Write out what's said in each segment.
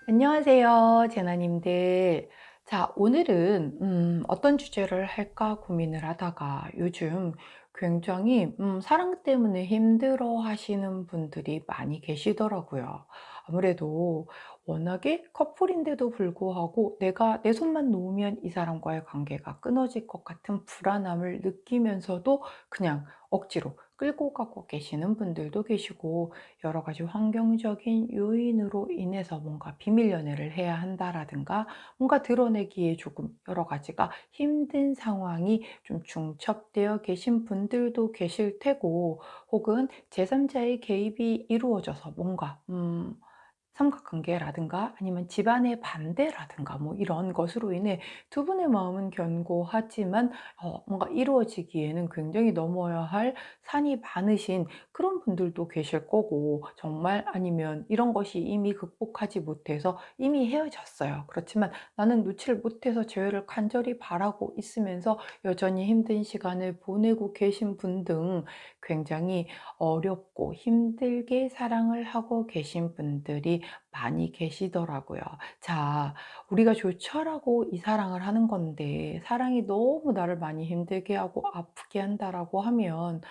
안녕하세요, 제나님들. 자, 오늘은 어떤 주제를 할까 고민을 하다가 요즘 굉장히 사랑 때문에 힘들어 하시는 분들이 많이 계시더라고요. 아무래도 워낙에 커플인데도 불구하고 내가 내 손만 놓으면 이 사람과의 관계가 끊어질 것 같은 불안함을 느끼면서도 그냥 억지로 끌고 가고 계시는 분들도 계시고, 여러 가지 환경적인 요인으로 인해서 뭔가 비밀 연애를 해야 한다라든가 뭔가 드러내기에 조금 여러 가지가 힘든 상황이 좀 중첩되어 계신 분들도 계실 테고, 혹은 제3자의 개입이 이루어져서 뭔가 삼각관계라든가 아니면 집안의 반대라든가 뭐 이런 것으로 인해 두 분의 마음은 견고하지만 뭔가 이루어지기에는 굉장히 넘어야 할 산이 많으신 그런 분들도 계실 거고, 정말 아니면 이런 것이 이미 극복하지 못해서 이미 헤어졌어요. 그렇지만 나는 놓지를 못해서 재회를 간절히 바라고 있으면서 여전히 힘든 시간을 보내고 계신 분 등 굉장히 어렵고 힘들게 사랑을 하고 계신 분들이 많이 계시더라고요. 자, 우리가 좋죠라고 이 사랑을 하는 건데 사랑이 너무 나를 많이 힘들게 하고 아프게 한다라고 하면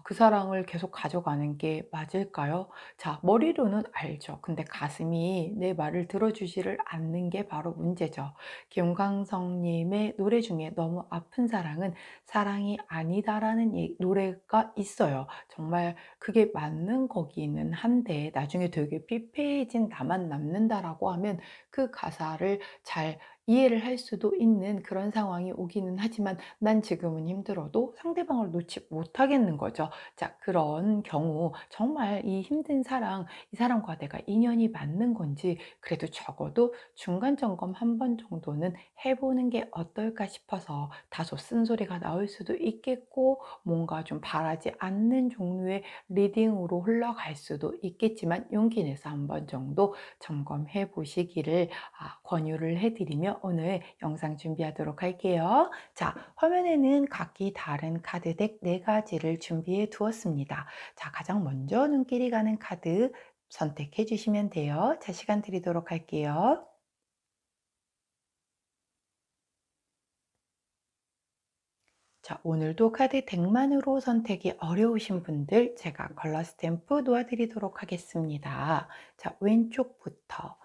그 사랑을 계속 가져가는 게 맞을까요? 자, 머리로는 알죠. 근데 가슴이 내 말을 들어주지를 않는 게 바로 문제죠. 김광석님의 노래 중에 너무 아픈 사랑은 사랑이 아니다라는 노래가 있어요. 정말 그게 맞는 거기는 한데 나중에 되게 피폐해진 나만 남는다라고 하면 그 가사를 잘 이해를 할 수도 있는 그런 상황이 오기는 하지만 난 지금은 힘들어도 상대방을 놓지 못하겠는 거죠. 자, 그런 경우 정말 이 힘든 사랑, 이 사람과 내가 인연이 맞는 건지 그래도 적어도 중간 점검 한 번 정도는 해보는 게 어떨까 싶어서 다소 쓴소리가 나올 수도 있겠고, 뭔가 좀 바라지 않는 종류의 리딩으로 흘러갈 수도 있겠지만 용기 내서 한 번 정도 점검해 보시기를 권유를 해드리며 오늘 영상 준비하도록 할게요. 자, 화면에는 각기 다른 카드덱 4가지를 준비해 두었습니다. 자, 가장 먼저 눈길이 가는 카드 선택해 주시면 돼요. 자, 시간 드리도록 할게요. 자, 오늘도 카드 덱만으로 선택이 어려우신 분들 제가 컬러 스탬프 놓아드리도록 하겠습니다. 자, 왼쪽부터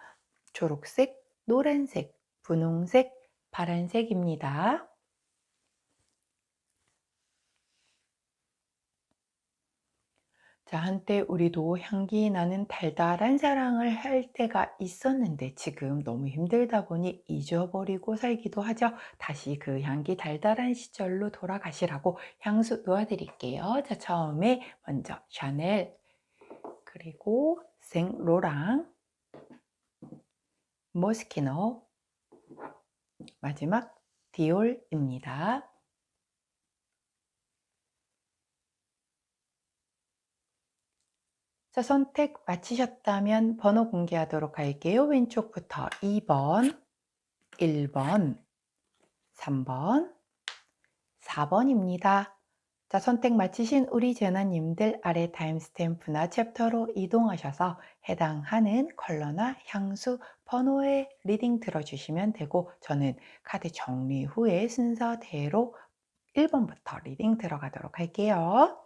초록색, 노란색, 분홍색, 파란색입니다. 자, 한때 우리도 향기 나는 달달한 사랑을 할 때가 있었는데 지금 너무 힘들다 보니 잊어버리고 살기도 하죠. 다시 그 향기 달달한 시절로 돌아가시라고 향수 놓아드릴게요. 자, 처음에 먼저 샤넬, 그리고 생로랑, 모스키노, 마지막 디올입니다. 자, 선택 마치셨다면 번호 공개하도록 할게요. 왼쪽부터 2번, 1번, 3번, 4번입니다. 자, 선택 마치신 우리 제나님들 아래 타임스탬프나 챕터로 이동하셔서 해당하는 컬러나 향수, 번호에 리딩 들어주시면 되고, 저는 카드 정리 후에 순서대로 1번부터 리딩 들어가도록 할게요.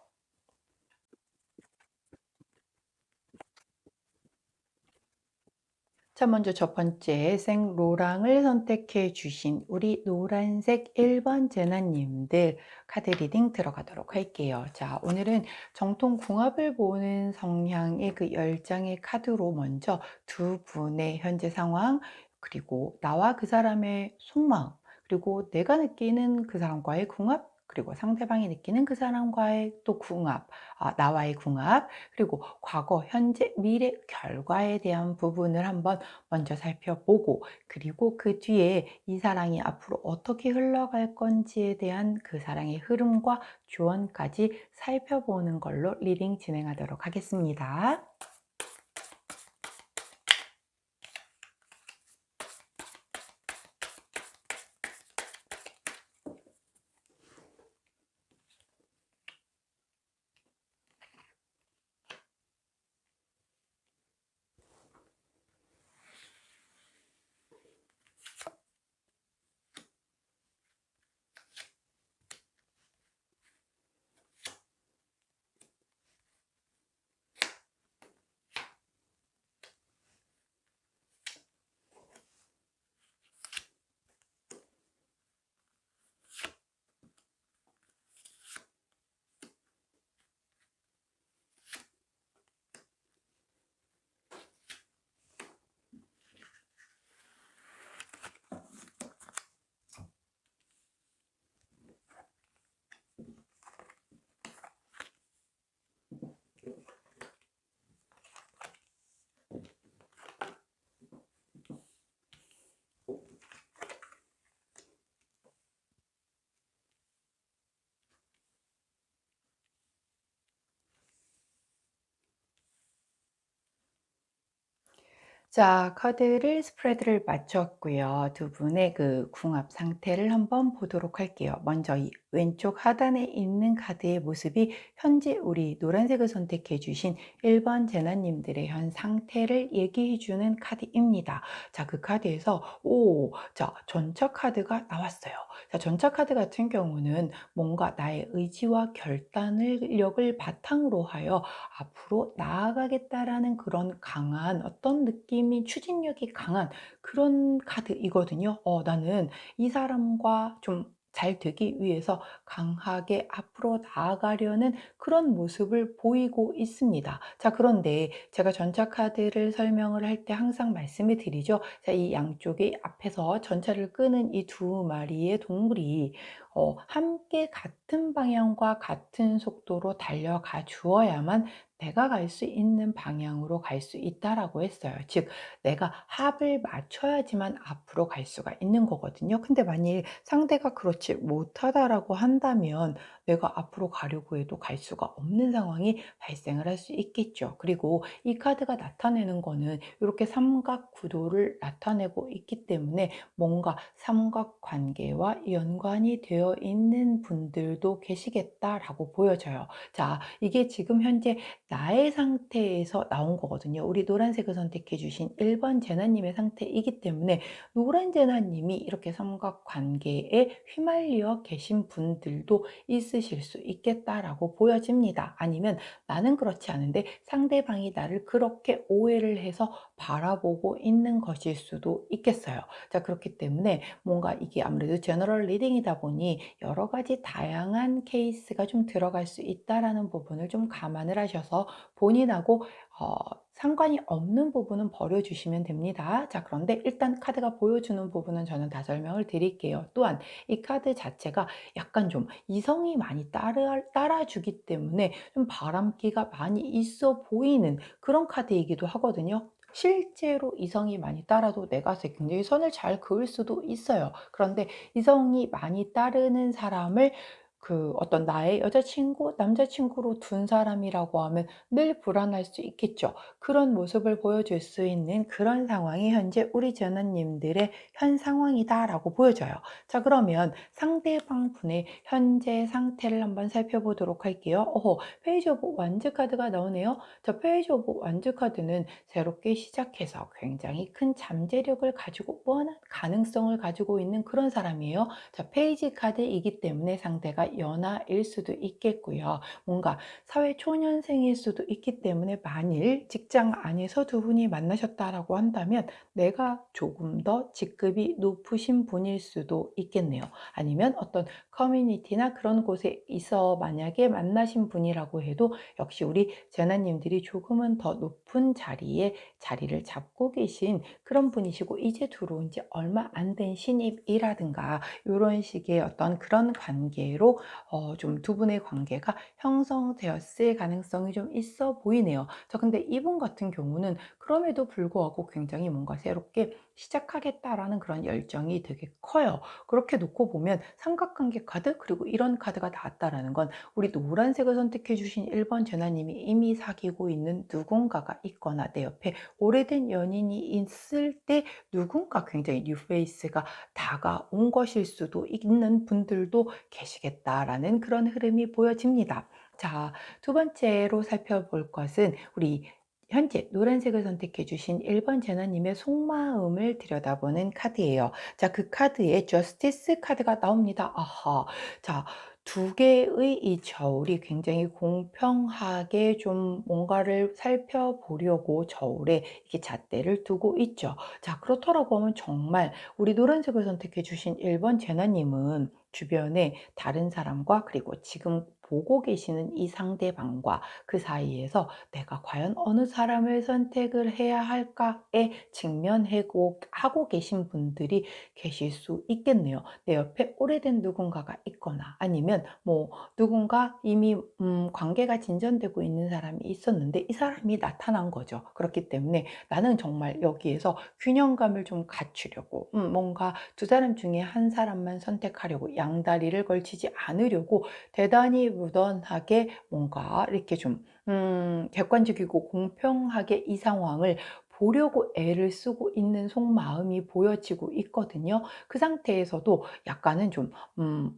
자, 먼저 첫 번째 생로랑을 선택해 주신 우리 노란색 1번 제나님들 카드 리딩 들어가도록 할게요. 자, 오늘은 정통 궁합을 보는 성향의 그 10장의 카드로 먼저 두 분의 현재 상황, 그리고 나와 그 사람의 속마음, 그리고 내가 느끼는 그 사람과의 궁합, 그리고 상대방이 느끼는 그 사람과의 또 궁합, 나와의 궁합, 그리고 과거, 현재, 미래, 결과에 대한 부분을 한번 먼저 살펴보고, 그리고 그 뒤에 이 사랑이 앞으로 어떻게 흘러갈 건지에 대한 그 사랑의 흐름과 조언까지 살펴보는 걸로 리딩 진행하도록 하겠습니다. 자, 카드를 스프레드를 맞췄고요. 두 분의 그 궁합 상태를 한번 보도록 할게요. 먼저 이 왼쪽 하단에 있는 카드의 모습이 현재 우리 노란색을 선택해 주신 1번 제나님들의 현 상태를 얘기해 주는 카드입니다. 자, 그 카드에서 자, 전차 카드가 나왔어요. 자, 전차 카드 같은 경우는 뭔가 나의 의지와 결단력을 바탕으로 하여 앞으로 나아가겠다라는 그런 강한 어떤 느낌이 추진력이 강한 그런 카드이거든요. 나는 이 사람과 좀 잘 되기 위해서 강하게 앞으로 나아가려는 그런 모습을 보이고 있습니다. 자, 그런데 제가 전차 카드를 설명을 할 때 항상 말씀을 드리죠. 자, 이 양쪽에 앞에서 전차를 끄는 이 두 마리의 동물이 함께 같은 방향과 같은 속도로 달려가 주어야만 내가 갈 수 있는 방향으로 갈 수 있다라고 했어요. 즉, 내가 합을 맞춰야지만 앞으로 갈 수가 있는 거거든요. 근데 만일 상대가 그렇지 못하다라고 한다면 내가 앞으로 가려고 해도 갈 수가 없는 상황이 발생을 할 수 있겠죠. 그리고 이 카드가 나타내는 거는 이렇게 삼각 구도를 나타내고 있기 때문에 뭔가 삼각관계와 연관이 되어 있는 분들도 계시겠다라고 보여져요. 자, 이게 지금 현재 나의 상태에서 나온 거거든요. 우리 노란색을 선택해 주신 1번 제나님의 상태이기 때문에 노란 제나님이 이렇게 삼각관계에 휘말려 계신 분들도 있으실 수 있겠다라고 보여집니다. 아니면 나는 그렇지 않은데 상대방이 나를 그렇게 오해를 해서 바라보고 있는 것일 수도 있겠어요. 자, 그렇기 때문에 뭔가 이게 아무래도 제너럴 리딩이다 보니 여러 가지 다양한 케이스가 좀 들어갈 수 있다라는 부분을 좀 감안을 하셔서 본인하고 어, 상관이 없는 부분은 버려주시면 됩니다. 자, 그런데 일단 카드가 보여주는 부분은 저는 다 설명을 드릴게요. 또한 이 카드 자체가 약간 좀 이성이 많이 따라주기 때문에 좀 바람기가 많이 있어 보이는 그런 카드이기도 하거든요. 실제로 이성이 많이 따라도 내가 굉장히 선을 잘 그을 수도 있어요. 그런데 이성이 많이 따르는 사람을 그 어떤 나의 여자친구, 남자친구로 둔 사람이라고 하면 늘 불안할 수 있겠죠. 그런 모습을 보여줄 수 있는 그런 상황이 현재 우리 전원님들의 현 상황이다라고 보여져요. 자, 그러면 상대방 분의 현재 상태를 한번 살펴보도록 할게요. 페이지 오브 완즈 카드가 나오네요. 자, 페이지 오브 완즈 카드는 새롭게 시작해서 굉장히 큰 잠재력을 가지고 뻔한 가능성을 가지고 있는 그런 사람이에요. 자, 페이지 카드이기 때문에 상대가 연하일 수도 있겠고요. 뭔가 사회 초년생일 수도 있기 때문에 만일 직장 안에서 두 분이 만나셨다라고 한다면 내가 조금 더 직급이 높으신 분일 수도 있겠네요. 아니면 어떤 커뮤니티나 그런 곳에 있어 만약에 만나신 분이라고 해도 역시 우리 제나님들이 조금은 더 높은 자리에 자리를 잡고 계신 그런 분이시고 이제 들어온 지 얼마 안 된 신입이라든가 이런 식의 어떤 그런 관계로 좀 두 분의 관계가 형성되었을 가능성이 좀 있어 보이네요. 자, 근데 이분 같은 경우는 그럼에도 불구하고 굉장히 뭔가 새롭게 시작하겠다라는 그런 열정이 되게 커요. 그렇게 놓고 보면 삼각관계 카드 그리고 이런 카드가 나왔다라는 건 우리 노란색을 선택해 주신 1번 제나님이 이미 사귀고 있는 누군가가 있거나 내 옆에 오래된 연인이 있을 때 누군가 굉장히 뉴페이스가 다가온 것일 수도 있는 분들도 계시겠다라는 그런 흐름이 보여집니다. 자, 두 번째로 살펴볼 것은 우리 현재 노란색을 선택해 주신 1번 제나님의 속마음을 들여다보는 카드예요. 자, 그 카드에 저스티스 카드가 나옵니다. 아하. 자, 두 개의 이 저울이 굉장히 공평하게 좀 뭔가를 살펴보려고 저울에 이렇게 잣대를 두고 있죠. 자, 그렇더라고 하면 정말 우리 노란색을 선택해 주신 1번 제나님은 주변에 다른 사람과 그리고 지금 보고 계시는 이 상대방과 그 사이에서 내가 과연 어느 사람을 선택을 해야 할까에 직면하고 하고 계신 분들이 계실 수 있겠네요. 내 옆에 오래된 누군가가 있거나 아니면 뭐 누군가 이미 관계가 진전되고 있는 사람이 있었는데 이 사람이 나타난 거죠. 그렇기 때문에 나는 정말 여기에서 균형감을 좀 갖추려고 뭔가 두 사람 중에 한 사람만 선택하려고 양다리를 걸치지 않으려고 대단히 무던하게 뭔가 이렇게 좀 객관적이고 공평하게 이 상황을 보려고 애를 쓰고 있는 속마음이 보여지고 있거든요. 그 상태에서도 약간은 좀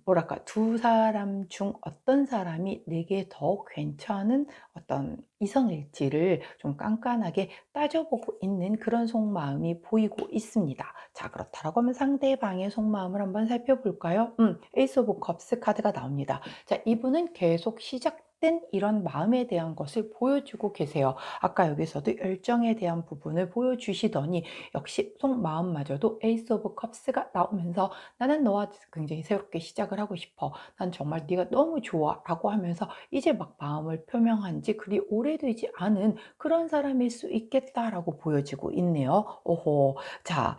뭐랄까 두 사람 중 어떤 사람이 내게 더 괜찮은 어떤 이성일지를 좀 깐깐하게 따져보고 있는 그런 속마음이 보이고 있습니다. 자, 그렇다고 하면 상대방의 속마음을 한번 살펴볼까요? 에이스 오브 컵스 카드가 나옵니다. 자, 이분은 계속 시작된 이런 마음에 대한 것을 보여주고 계세요. 아까 여기서도 열정에 대한 부분을 보여주시더니 역시 속마음마저도 에이스 오브 컵스가 나오면서 나는 너와 굉장히 새롭게 시작을 하고 싶어. 난 정말 네가 너무 좋아. 라고 하면서 이제 막 마음을 표명한 지 그리 오래되지 않은 그런 사람일 수 있겠다라고 보여지고 있네요. 오호. 자,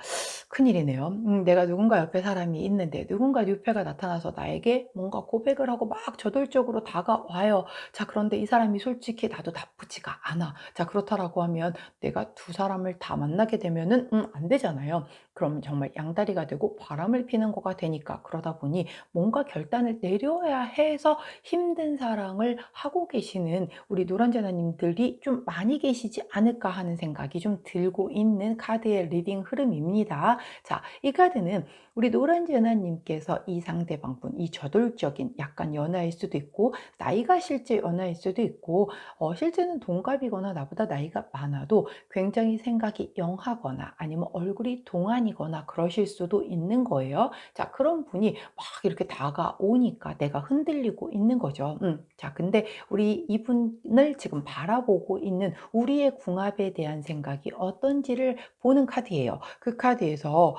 큰일이네요. 내가 누군가 옆에 사람이 있는데 누군가 뉴페가 나타나서 나에게 뭔가 고백을 하고 막 저돌적으로 다가와요. 자, 그런데 이 사람이 솔직히 나도 나쁘지가 않아. 자, 그렇다라고 하면 내가 두 사람을 다 만나게 되면은 안 되잖아요. 그럼 정말 양다리가 되고 바람을 피는 거가 되니까 그러다 보니 뭔가 결단을 내려야 해서 힘든 사랑을 하고 계시는 우리 노란재나님들이 좀 많이 계시지 않을까 하는 생각이 좀 들고 있는 카드의 리딩 흐름입니다. 자, 이 카드는 우리 노란재나님께서 이 상대방분, 이 저돌적인 약간 연하일 수도 있고 나이가 실제 연하일 수도 있고 실제는 동갑이거나 나보다 나이가 많아도 굉장히 생각이 영하거나 아니면 얼굴이 동안이거나 그러실 수도 있는 거예요. 자, 그런 분이 막 이렇게 다가오니까 내가 흔들리고 있는 거죠. 자, 근데 우리 이분을 지금 바라보고 있는 우리의 궁합에 대한 생각이 어떤지를 보는 카드예요. 그 카드에서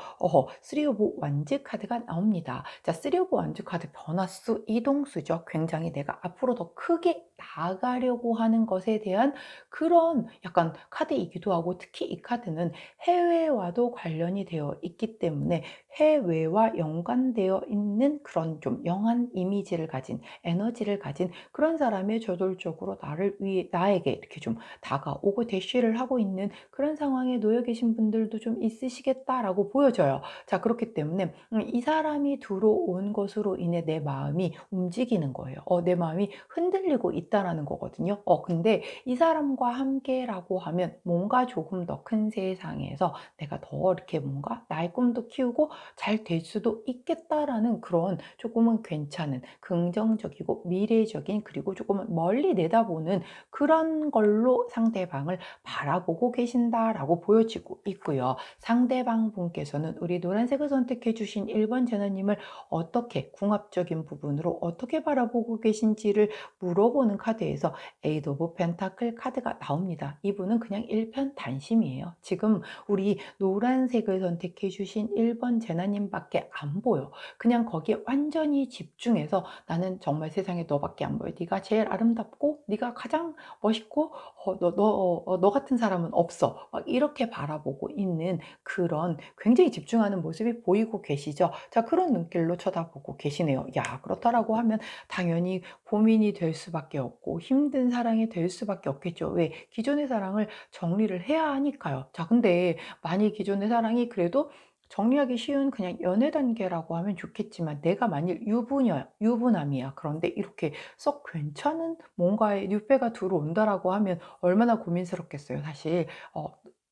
쓰리 오브 완즈 카드가 나옵니다. 자, 쓰리 오브 완즈 카드 변화수, 이동수죠. 굉장히 내가 앞으로 더 크게 나가려고 하는 것에 대한 그런 약간 카드이기도 하고 특히 이 카드는 해외와도 관련이 되어 있기 때문에 해외와 연관되어 있는 그런 좀 영한 이미지를 가진 에너지를 가진 그런 사람의 저돌적으로 나에게 이렇게 좀 다가오고 대쉬를 하고 있는 그런 상황에 놓여 계신 분들도 좀 있으시겠다라고 보여져요. 자, 그렇기 때문에 이 사람이 들어온 것으로 인해 내 마음이 움직이는 거예요. 내 마음이 흔들리고 있다라는 거거든요. 근데 이 사람과 함께라고 하면 뭔가 조금 더 큰 세상에서 내가 더 이렇게 뭔가 나의 꿈도 키우고 잘 될 수도 있겠다라는 그런 조금은 괜찮은 긍정적이고 미래적인 그리고 조금은 멀리 내다보는 그런 걸로 상대방을 바라보고 계신다라고 보여지고 있고요. 상대방 분께서는 우리 노란색을 선택해 주신 1번 제너님을 어떻게 궁합적인 부분으로 어떻게 바라보고 계신지를 물어보는 카드에서 에이드 오브 펜타클 카드가 나옵니다. 이분은 그냥 일편단심이에요. 지금 우리 노란색을 선택해 주신 1번 제나님밖에 안 보여. 그냥 거기에 완전히 집중해서 나는 정말 세상에 너밖에 안 보여. 네가 제일 아름답고 네가 가장 멋있고 너 같은 사람은 없어. 막 이렇게 바라보고 있는 그런 굉장히 집중하는 모습이 보이고 계시죠. 자, 그런 눈길로 쳐다보고 계시네요. 야, 그렇다라고 하면 당연히 고민이 될 수밖에 없고 힘든 사랑이 될 수밖에 없겠죠. 왜? 기존의 사랑을 정리를 해야 하니까요. 자, 근데 만일 기존의 사랑이 그래도 정리하기 쉬운 그냥 연애 단계라고 하면 좋겠지만 내가 만일 유부남이야. 그런데 이렇게 썩 괜찮은 뭔가의 뉴페가 들어온다라고 하면 얼마나 고민스럽겠어요. 사실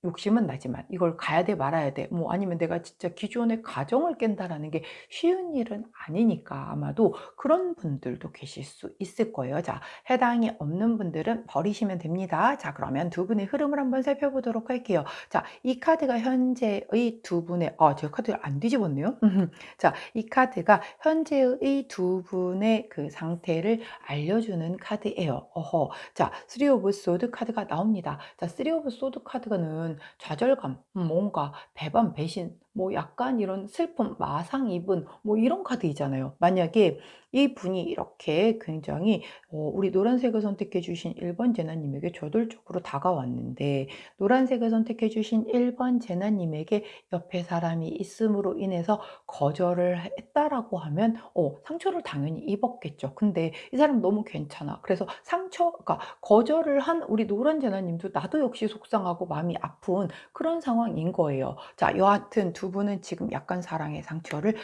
욕심은 나지만 이걸 가야 돼 말아야 돼 뭐 아니면 내가 진짜 기존의 가정을 깬다라는 게 쉬운 일은 아니니까 아마도 그런 분들도 계실 수 있을 거예요. 자, 해당이 없는 분들은 버리시면 됩니다. 자, 그러면 두 분의 흐름을 한번 살펴보도록 할게요. 자, 이 카드가 현재의 두 분의 제가 카드를 안 뒤집었네요. 자, 이 카드가 현재의 두 분의 그 상태를 알려주는 카드예요. 자, 쓰리 오브 소드 카드가 나옵니다. 자, 쓰리 오브 소드 카드는 좌절감, 뭔가 배반, 배신, 뭐 약간 이런 슬픔, 마상 입은 뭐 이런 카드이잖아요. 만약에 이분이 이렇게 굉장히 우리 노란색을 선택해 주신 1번 제나님에게 저돌적으로 다가왔는데, 노란색을 선택해 주신 1번 제나님에게 옆에 사람이 있음으로 인해서 거절을 했다라고 하면 상처를 당연히 입었겠죠. 근데 이 사람 너무 괜찮아. 그래서 그러니까 거절을 한 우리 노란 제나님도 나도 역시 속상하고 마음이 아픈 그런 상황인 거예요. 자, 여하튼 두 분은 지금 약간 사랑의 상처를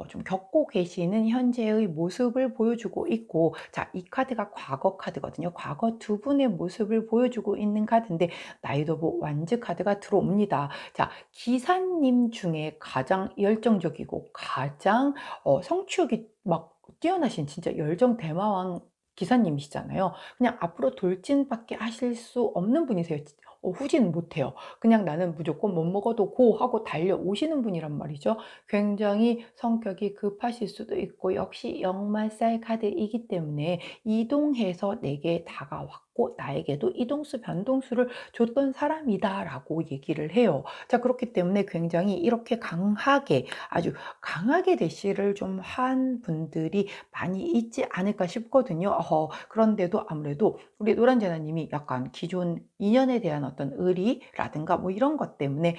좀 겪고 계시는 현재의 모습을 보여주고 있고, 자, 이 카드가 과거 카드거든요. 과거 두 분의 모습을 보여주고 있는 카드인데, 나이트 오브 완즈 카드가 들어옵니다. 자, 기사님 중에 가장 열정적이고 가장 성취욕이 막 뛰어나신 진짜 열정 대마왕 기사님이시잖아요. 그냥 앞으로 돌진밖에 하실 수 없는 분이세요. 후진 못해요. 그냥 나는 무조건 못 먹어도 고 하고 달려오시는 분이란 말이죠. 굉장히 성격이 급하실 수도 있고, 역시 역말살 카드이기 때문에 이동해서 내게 다가왔고 나에게도 이동수 변동수를 줬던 사람이다라고 얘기를 해요. 자, 그렇기 때문에 굉장히 이렇게 강하게, 아주 강하게 대시를 좀 한 분들이 많이 있지 않을까 싶거든요. 그런데도 아무래도 우리 노란재나님이 약간 기존 인연에 대한 어떤 의리라든가 뭐 이런 것 때문에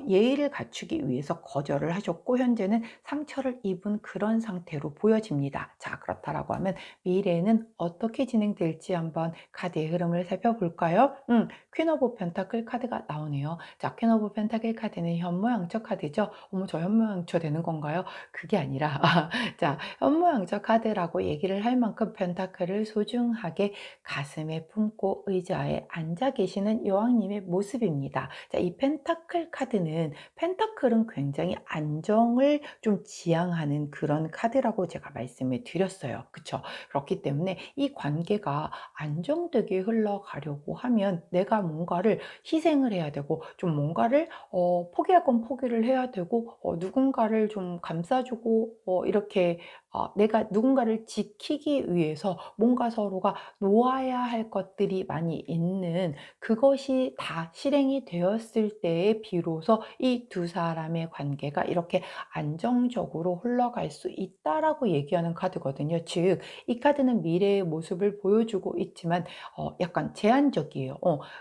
예의를 갖추기 위해서 거절을 하셨고, 현재는 상처를 입은 그런 상태로 보여집니다. 자, 그렇다라고 하면 미래에는 어떻게 진행될지 한번 카드의 흐름을 살펴볼까요? 퀸 오브 펜타클 카드가 나오네요. 자, 퀸 오브 펜타클 카드는 현모양처 카드죠. 어머, 저 현모양처 되는 건가요? 그게 아니라 자, 현모양처 카드라고 얘기를 할 만큼 펜타클을 소중하게 가슴에 품고 의자에 앉아 계시는 여왕님의 모습입니다. 자, 이 펜타클 카드는, 펜타클은 굉장히 안정을 좀 지향하는 그런 카드라고 제가 말씀을 드렸어요. 그쵸? 그렇기 때문에 이 관계가 안정되게 흘러가려고 하면 내가 뭔가를 희생을 해야 되고, 좀 뭔가를 포기할 건 포기를 해야 되고, 누군가를 좀 감싸주고, 이렇게 내가 누군가를 지키기 위해서 뭔가 서로가 놓아야 할 것들이 많이 있는, 그것이 다 실행이 되었을 때에 비로소 이 두 사람의 관계가 이렇게 안정적으로 흘러갈 수 있다라고 얘기하는 카드거든요. 즉, 이 카드는 미래의 모습을 보여주고 있지만 약간 제한적이에요.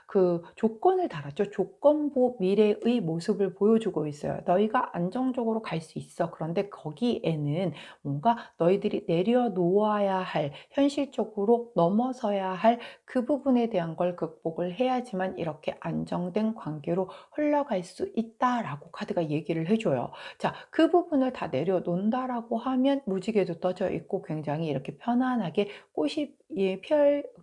그 조건을 달았죠. 조건부 미래의 모습을 보여주고 있어요. 너희가 안정적으로 갈 수 있어. 그런데 거기에는 뭔가 너희들이 내려놓아야 할, 현실적으로 넘어서야 할 그 부분에 대한 걸 극복을 해야지만 이렇게 안정된 관계로 흘러갈 수 있다라고 카드가 얘기를 해줘요. 자, 그 부분을 다 내려놓는다라고 하면 무지개도 떠져 있고 굉장히 이렇게 편안하게 꽃이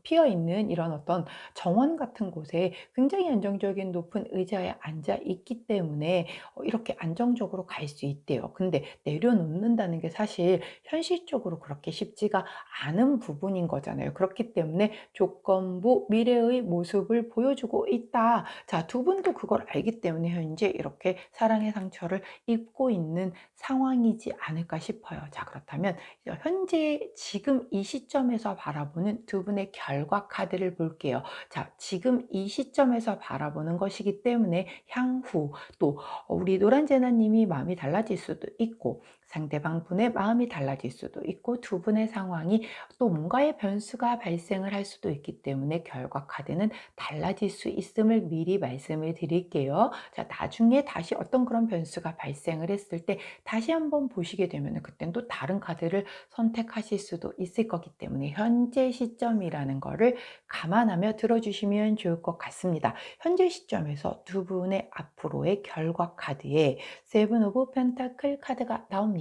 피어 있는 이런 어떤 정원 같은 곳에 굉장히 안정적인 높은 의자에 앉아 있기 때문에 이렇게 안정적으로 갈 수 있대요. 근데 내려놓는다는 게 사실 현실적으로 그렇게 쉽지가 않은 부분인 거잖아요. 그렇기 때문에 조건부 미래의 모습을 보여주고 있다. 자, 두 분도 그걸 알기 때문에 현재 이렇게 사랑의 상처를 입고 있는 상황이지 않을까 싶어요. 자, 그렇다면 현재 지금 이 시점에서 바라보는 두 분의 결과 카드를 볼게요. 자, 지금 이 시점에서 바라보는 것이기 때문에 향후 또 우리 노란제나님이 마음이 달라질 수도 있고, 상대방 분의 마음이 달라질 수도 있고, 두 분의 상황이 또 뭔가의 변수가 발생을 할 수도 있기 때문에 결과 카드는 달라질 수 있음을 미리 말씀을 드릴게요. 자, 나중에 다시 어떤 그런 변수가 발생을 했을 때 다시 한번 보시게 되면 그땐 또 다른 카드를 선택하실 수도 있을 거기 때문에 현재 시점이라는 거를 감안하며 들어주시면 좋을 것 같습니다. 현재 시점에서 두 분의 앞으로의 결과 카드에 세븐 오브 펜타클 카드가 나옵니다.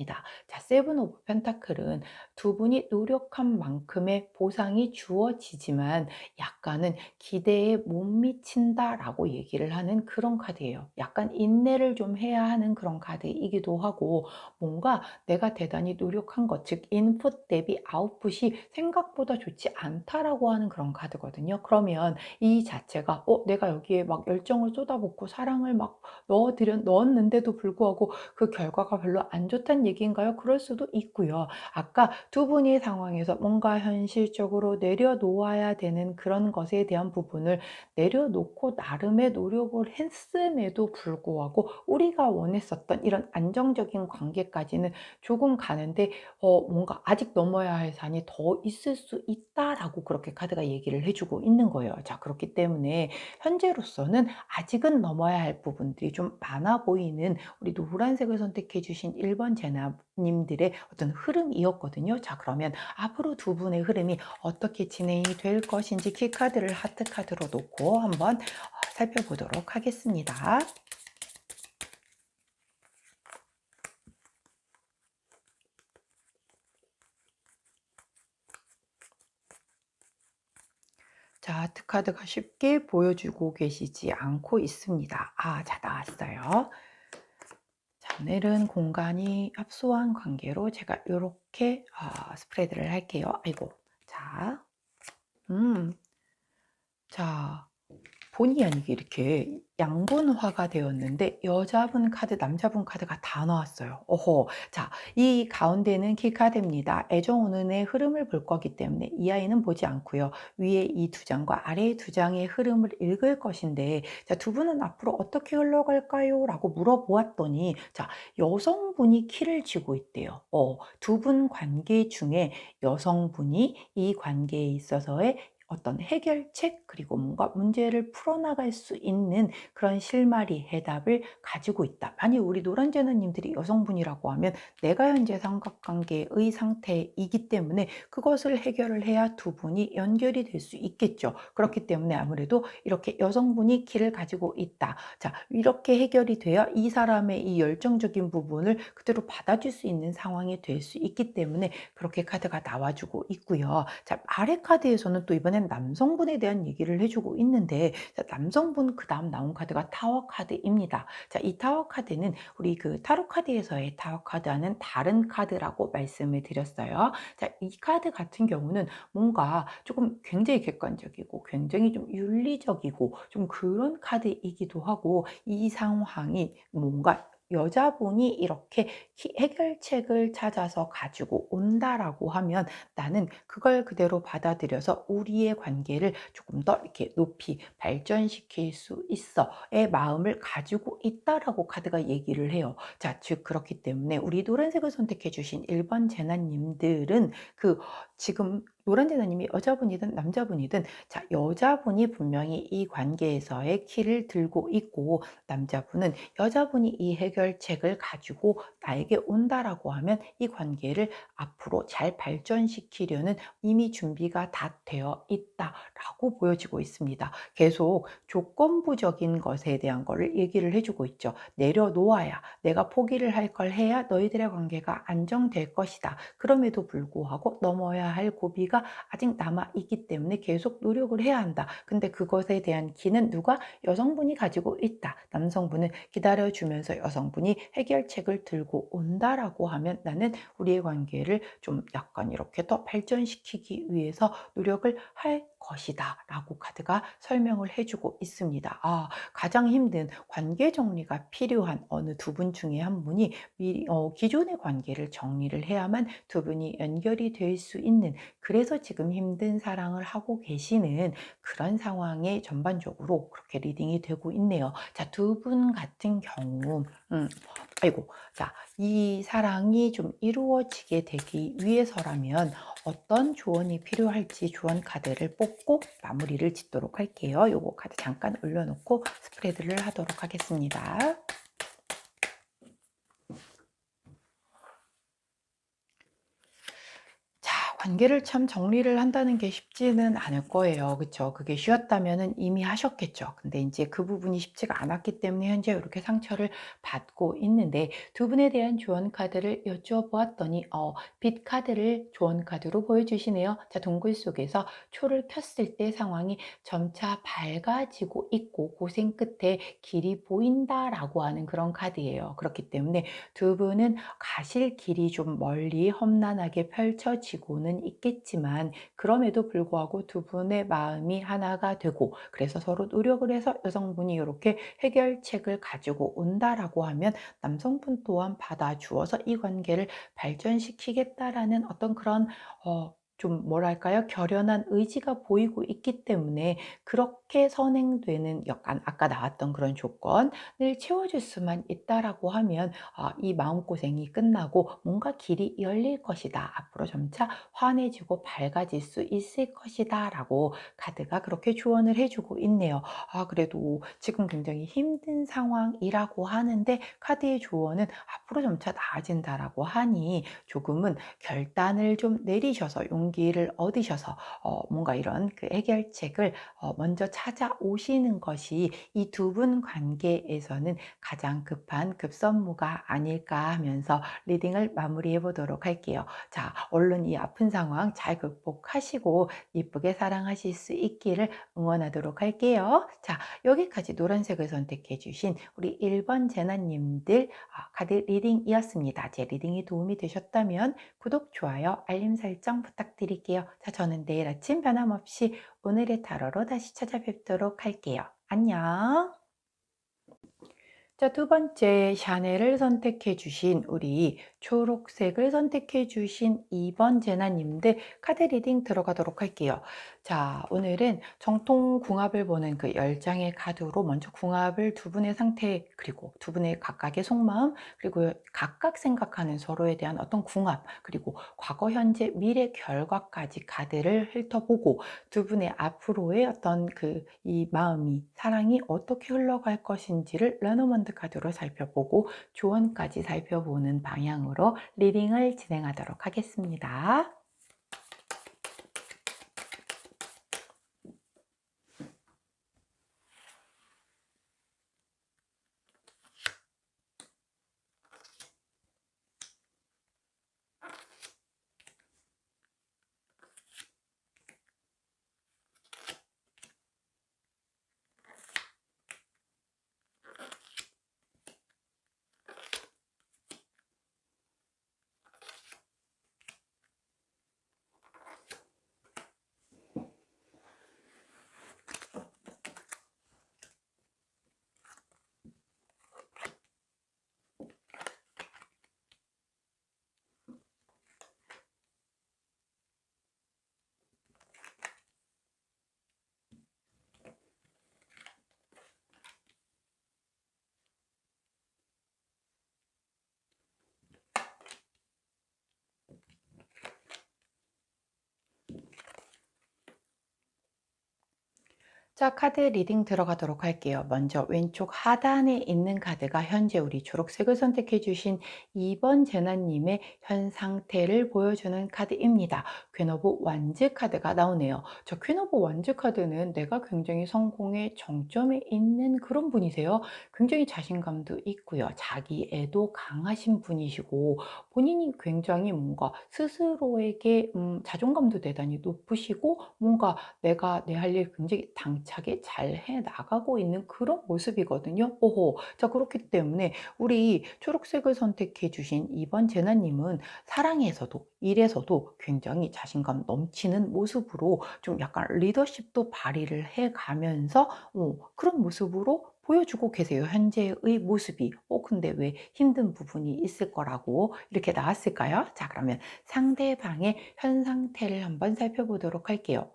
자, 세븐 오브 펜타클은 두 분이 노력한 만큼의 보상이 주어지지만 약간은 기대에 못 미친다라고 얘기를 하는 그런 카드예요. 약간 인내를 좀 해야 하는 그런 카드이기도 하고, 뭔가 내가 대단히 노력한 것, 즉 인풋 대비 아웃풋이 생각보다 좋지 않다라고 하는 그런 카드거든요. 그러면 이 자체가 내가 여기에 막 열정을 쏟아붓고 사랑을 막 넣었는데도 불구하고 그 결과가 별로 안 좋다는 있다는 얘기인가요? 그럴 수도 있고요. 아까 두 분의 상황에서 뭔가 현실적으로 내려놓아야 되는 그런 것에 대한 부분을 내려놓고 나름의 노력을 했음에도 불구하고 우리가 원했었던 이런 안정적인 관계까지는 조금 가는데 뭔가 "아직 넘어야 할 산이 더 있을 수 있다."라고 그렇게 카드가 얘기를 해 주고 있는 거예요. 자, 그렇기 때문에 현재로서는 아직은 넘어야 할 부분들이 좀 많아 보이는 우리 노란색을 선택해 주신 1번 제나님들의 어떤 흐름이었거든요. 자, 그러면 앞으로 두 분의 흐름이 어떻게 진행이 될 것인지 키카드를 하트 카드로 놓고 한번 살펴보도록 하겠습니다. 자, 하트 카드가 쉽게 보여주고 계시지 않고 있습니다. 자, 나왔어요. 자, 오늘은 공간이 협소한 관계로 제가 요렇게 스프레드를 할게요. 아이고. 자, 음. 자, 본의 아니게 이렇게 양분화가 되었는데 여자분 카드, 남자분 카드가 다 나왔어요. 어허. 자, 이 가운데는 키카드입니다. 애정 운운의 흐름을 볼 거기 때문에 이 아이는 보지 않고요. 위에 이 두 장과 아래 두 장의 흐름을 읽을 것인데, 자, 두 분은 앞으로 어떻게 흘러갈까요? 라고 물어보았더니, 자, 여성분이 키를 쥐고 있대요. 두 분 관계 중에 여성분이 이 관계에 있어서의 어떤 해결책, 그리고 뭔가 문제를 풀어나갈 수 있는 그런 실마리 해답을 가지고 있다. 만약 우리 노란제너님들이 여성분이라고 하면 내가 현재 삼각관계의 상태이기 때문에 그것을 해결을 해야 두 분이 연결이 될 수 있겠죠. 그렇기 때문에 아무래도 이렇게 여성분이 키를 가지고 있다. 자, 이렇게 해결이 돼야 이 사람의 이 열정적인 부분을 그대로 받아줄 수 있는 상황이 될 수 있기 때문에 그렇게 카드가 나와주고 있고요. 자, 아래 카드에서는 또 이번엔 남성분에 대한 얘기를 해주고 있는데, 자, 남성분 그다음 나온 카드가 타워 카드입니다. 자, 이 타워 카드는 우리 그 타로 카드에서의 타워 카드와는 다른 카드라고 말씀을 드렸어요. 자, 이 카드 같은 경우는 뭔가 조금 굉장히 객관적이고 굉장히 좀 윤리적이고 좀 그런 카드이기도 하고, 이 상황이 뭔가 여자분이 이렇게 해결책을 찾아서 가지고 온다라고 하면 나는 그걸 그대로 받아들여서 우리의 관계를 조금 더 이렇게 높이 발전시킬 수 있어의 마음을 가지고 있다라고 카드가 얘기를 해요. 자, 즉 그렇기 때문에 우리 노란색을 선택해 주신 1번 제나님들은 그 지금 노란 제나님이 여자분이든 남자분이든, 자, 여자분이 분명히 이 관계에서의 키를 들고 있고 남자분은 여자분이 이 해결책을 가지고 나에게 온다라고 하면 이 관계를 앞으로 잘 발전시키려는 이미 준비가 다 되어 있다라고 보여지고 있습니다. 계속 조건부적인 것에 대한 거를 얘기를 해주고 있죠. 내려놓아야, 내가 포기를 할 걸 해야 너희들의 관계가 안정될 것이다. 그럼에도 불구하고 넘어야 할 고비가 아직 남아 있기 때문에 계속 노력을 해야 한다. 근데 그것에 대한 기는 누가? 여성분이 가지고 있다. 남성분은 기다려주면서 여성분이 해결책을 들고 온다라고 하면 나는 우리의 관계를 좀 약간 이렇게 더 발전시키기 위해서 노력을 할 것이다 라고 카드가 설명을 해주고 있습니다. 가장 힘든 관계 정리가 필요한 어느 두 분 중에 한 분이 미리 기존의 관계를 정리를 해야만 두 분이 연결이 될 수 있는, 그래서 지금 힘든 사랑을 하고 계시는 그런 상황에 전반적으로 그렇게 리딩이 되고 있네요. 자, 두 분 같은 경우 아이고. 자, 이 사랑이 좀 이루어지게 되기 위해서라면 어떤 조언이 필요할지 조언 카드를 뽑고 마무리를 짓도록 할게요. 요거 카드 잠깐 올려놓고 스프레드를 하도록 하겠습니다. 자, 관계를 참 정리를 한다는 게 쉽지는 않을 거예요. 그쵸? 그게 쉬웠다면은 이미 하셨겠죠. 근데 인제 그 부분이 쉽지가 않았기 때문에 현재 요렇게 상처를 받고 있는데, 두 분에 대한 조언 카드를 여쭈어보았더니 빛 카드를 조언 카드로 보여주시네요. 자, 동굴 속에서 초를 켰을 때 상황이 점차 밝아지고 있고 고생 끝에 길이 보인다라고 하는 그런 카드예요. 그렇기 때문에 두 분은 가실 길이 좀 멀리 험난하게 펼쳐지고는 수는 있겠지만 그럼에도 불구하고 두 분의 마음이 하나가 되고 그래서 서로 노력을 해서 여성분이 이렇게 해결책을 가지고 온다라고 하면 남성분 또한 받아주어서 이 관계를 발전시키겠다라는 어떤 그런 좀 뭐랄까요? 결연한 의지가 보이고 있기 때문에 그렇게 선행되는 약간 아까 나왔던 그런 조건을 채워줄 수만 있다라고 하면 이 마음고생이 끝나고 뭔가 길이 열릴 것이다. 앞으로 점차 환해지고 밝아질 수 있을 것이다. 라고 카드가 그렇게 조언을 해주고 있네요. 그래도 지금 굉장히 힘든 상황이라고 하는데 카드의 조언은 앞으로 점차 나아진다라고 하니 조금은 결단을 좀 내리셔서 용기를 얻으셔서 뭔가 이런 그 해결책을 먼저 찾아오시는 것이 이 두 분 관계에서는 가장 급한 급선무가 아닐까 하면서 리딩을 마무리해 보도록 할게요. 자, 얼른 이 아픈 상황 잘 극복하시고 이쁘게 사랑하실 수 있기를 응원하도록 할게요. 자, 여기까지 노란색을 선택해 주신 우리 1번 제나님들 카드 리딩이었습니다. 제 리딩이 도움이 되셨다면 구독, 좋아요, 알림 설정 부탁드릴게요. 자, 저는 내일 아침 변함없이 오늘의 타로로 다시 찾아뵙도록 할게요. 안녕. 자, 두 번째 샤넬을 선택해 주신 우리 초록색을 선택해 주신 2번 제나님들 카드 리딩 들어가도록 할게요. 자, 오늘은 정통 궁합을 보는 그 10장의 카드로 먼저 궁합을 두 분의 상태 그리고 두 분의 각각의 속마음 그리고 각각 생각하는 서로에 대한 어떤 궁합 그리고 과거, 현재, 미래 결과까지 카드를 훑어보고 두 분의 앞으로의 어떤 그 이 마음이 사랑이 어떻게 흘러갈 것인지를 레노먼드 카드로 살펴보고 조언까지 살펴보는 방향으로 리딩을 진행하도록 하겠습니다. 자, 카드 리딩 들어가도록 할게요. 먼저 왼쪽 하단에 있는 카드가 현재 우리 초록색을 선택해 주신 2번 제나님의 현 상태를 보여주는 카드입니다. 퀸 오브 완즈 카드가 나오네요. 저 퀸 오브 완즈 카드는 내가 굉장히 성공의 정점에 있는 그런 분이세요. 굉장히 자신감도 있고요. 자기애도 강하신 분이시고 본인이 굉장히 뭔가 스스로에게 자존감도 대단히 높으시고 뭔가 내가 내 할 일 굉장히 당차게 잘 해 나가고 있는 그런 모습이거든요. 오호. 자, 그렇기 때문에 우리 초록색을 선택해 주신 2번 제나님은 사랑에서도 일에서도 굉장히 자신감 넘치는 모습으로 좀 약간 리더십도 발휘를 해 가면서 그런 모습으로 보여주고 계세요. 현재의 모습이. 근데 왜 힘든 부분이 있을 거라고 이렇게 나왔을까요? 자, 그러면 상대방의 현 상태를 한번 살펴보도록 할게요.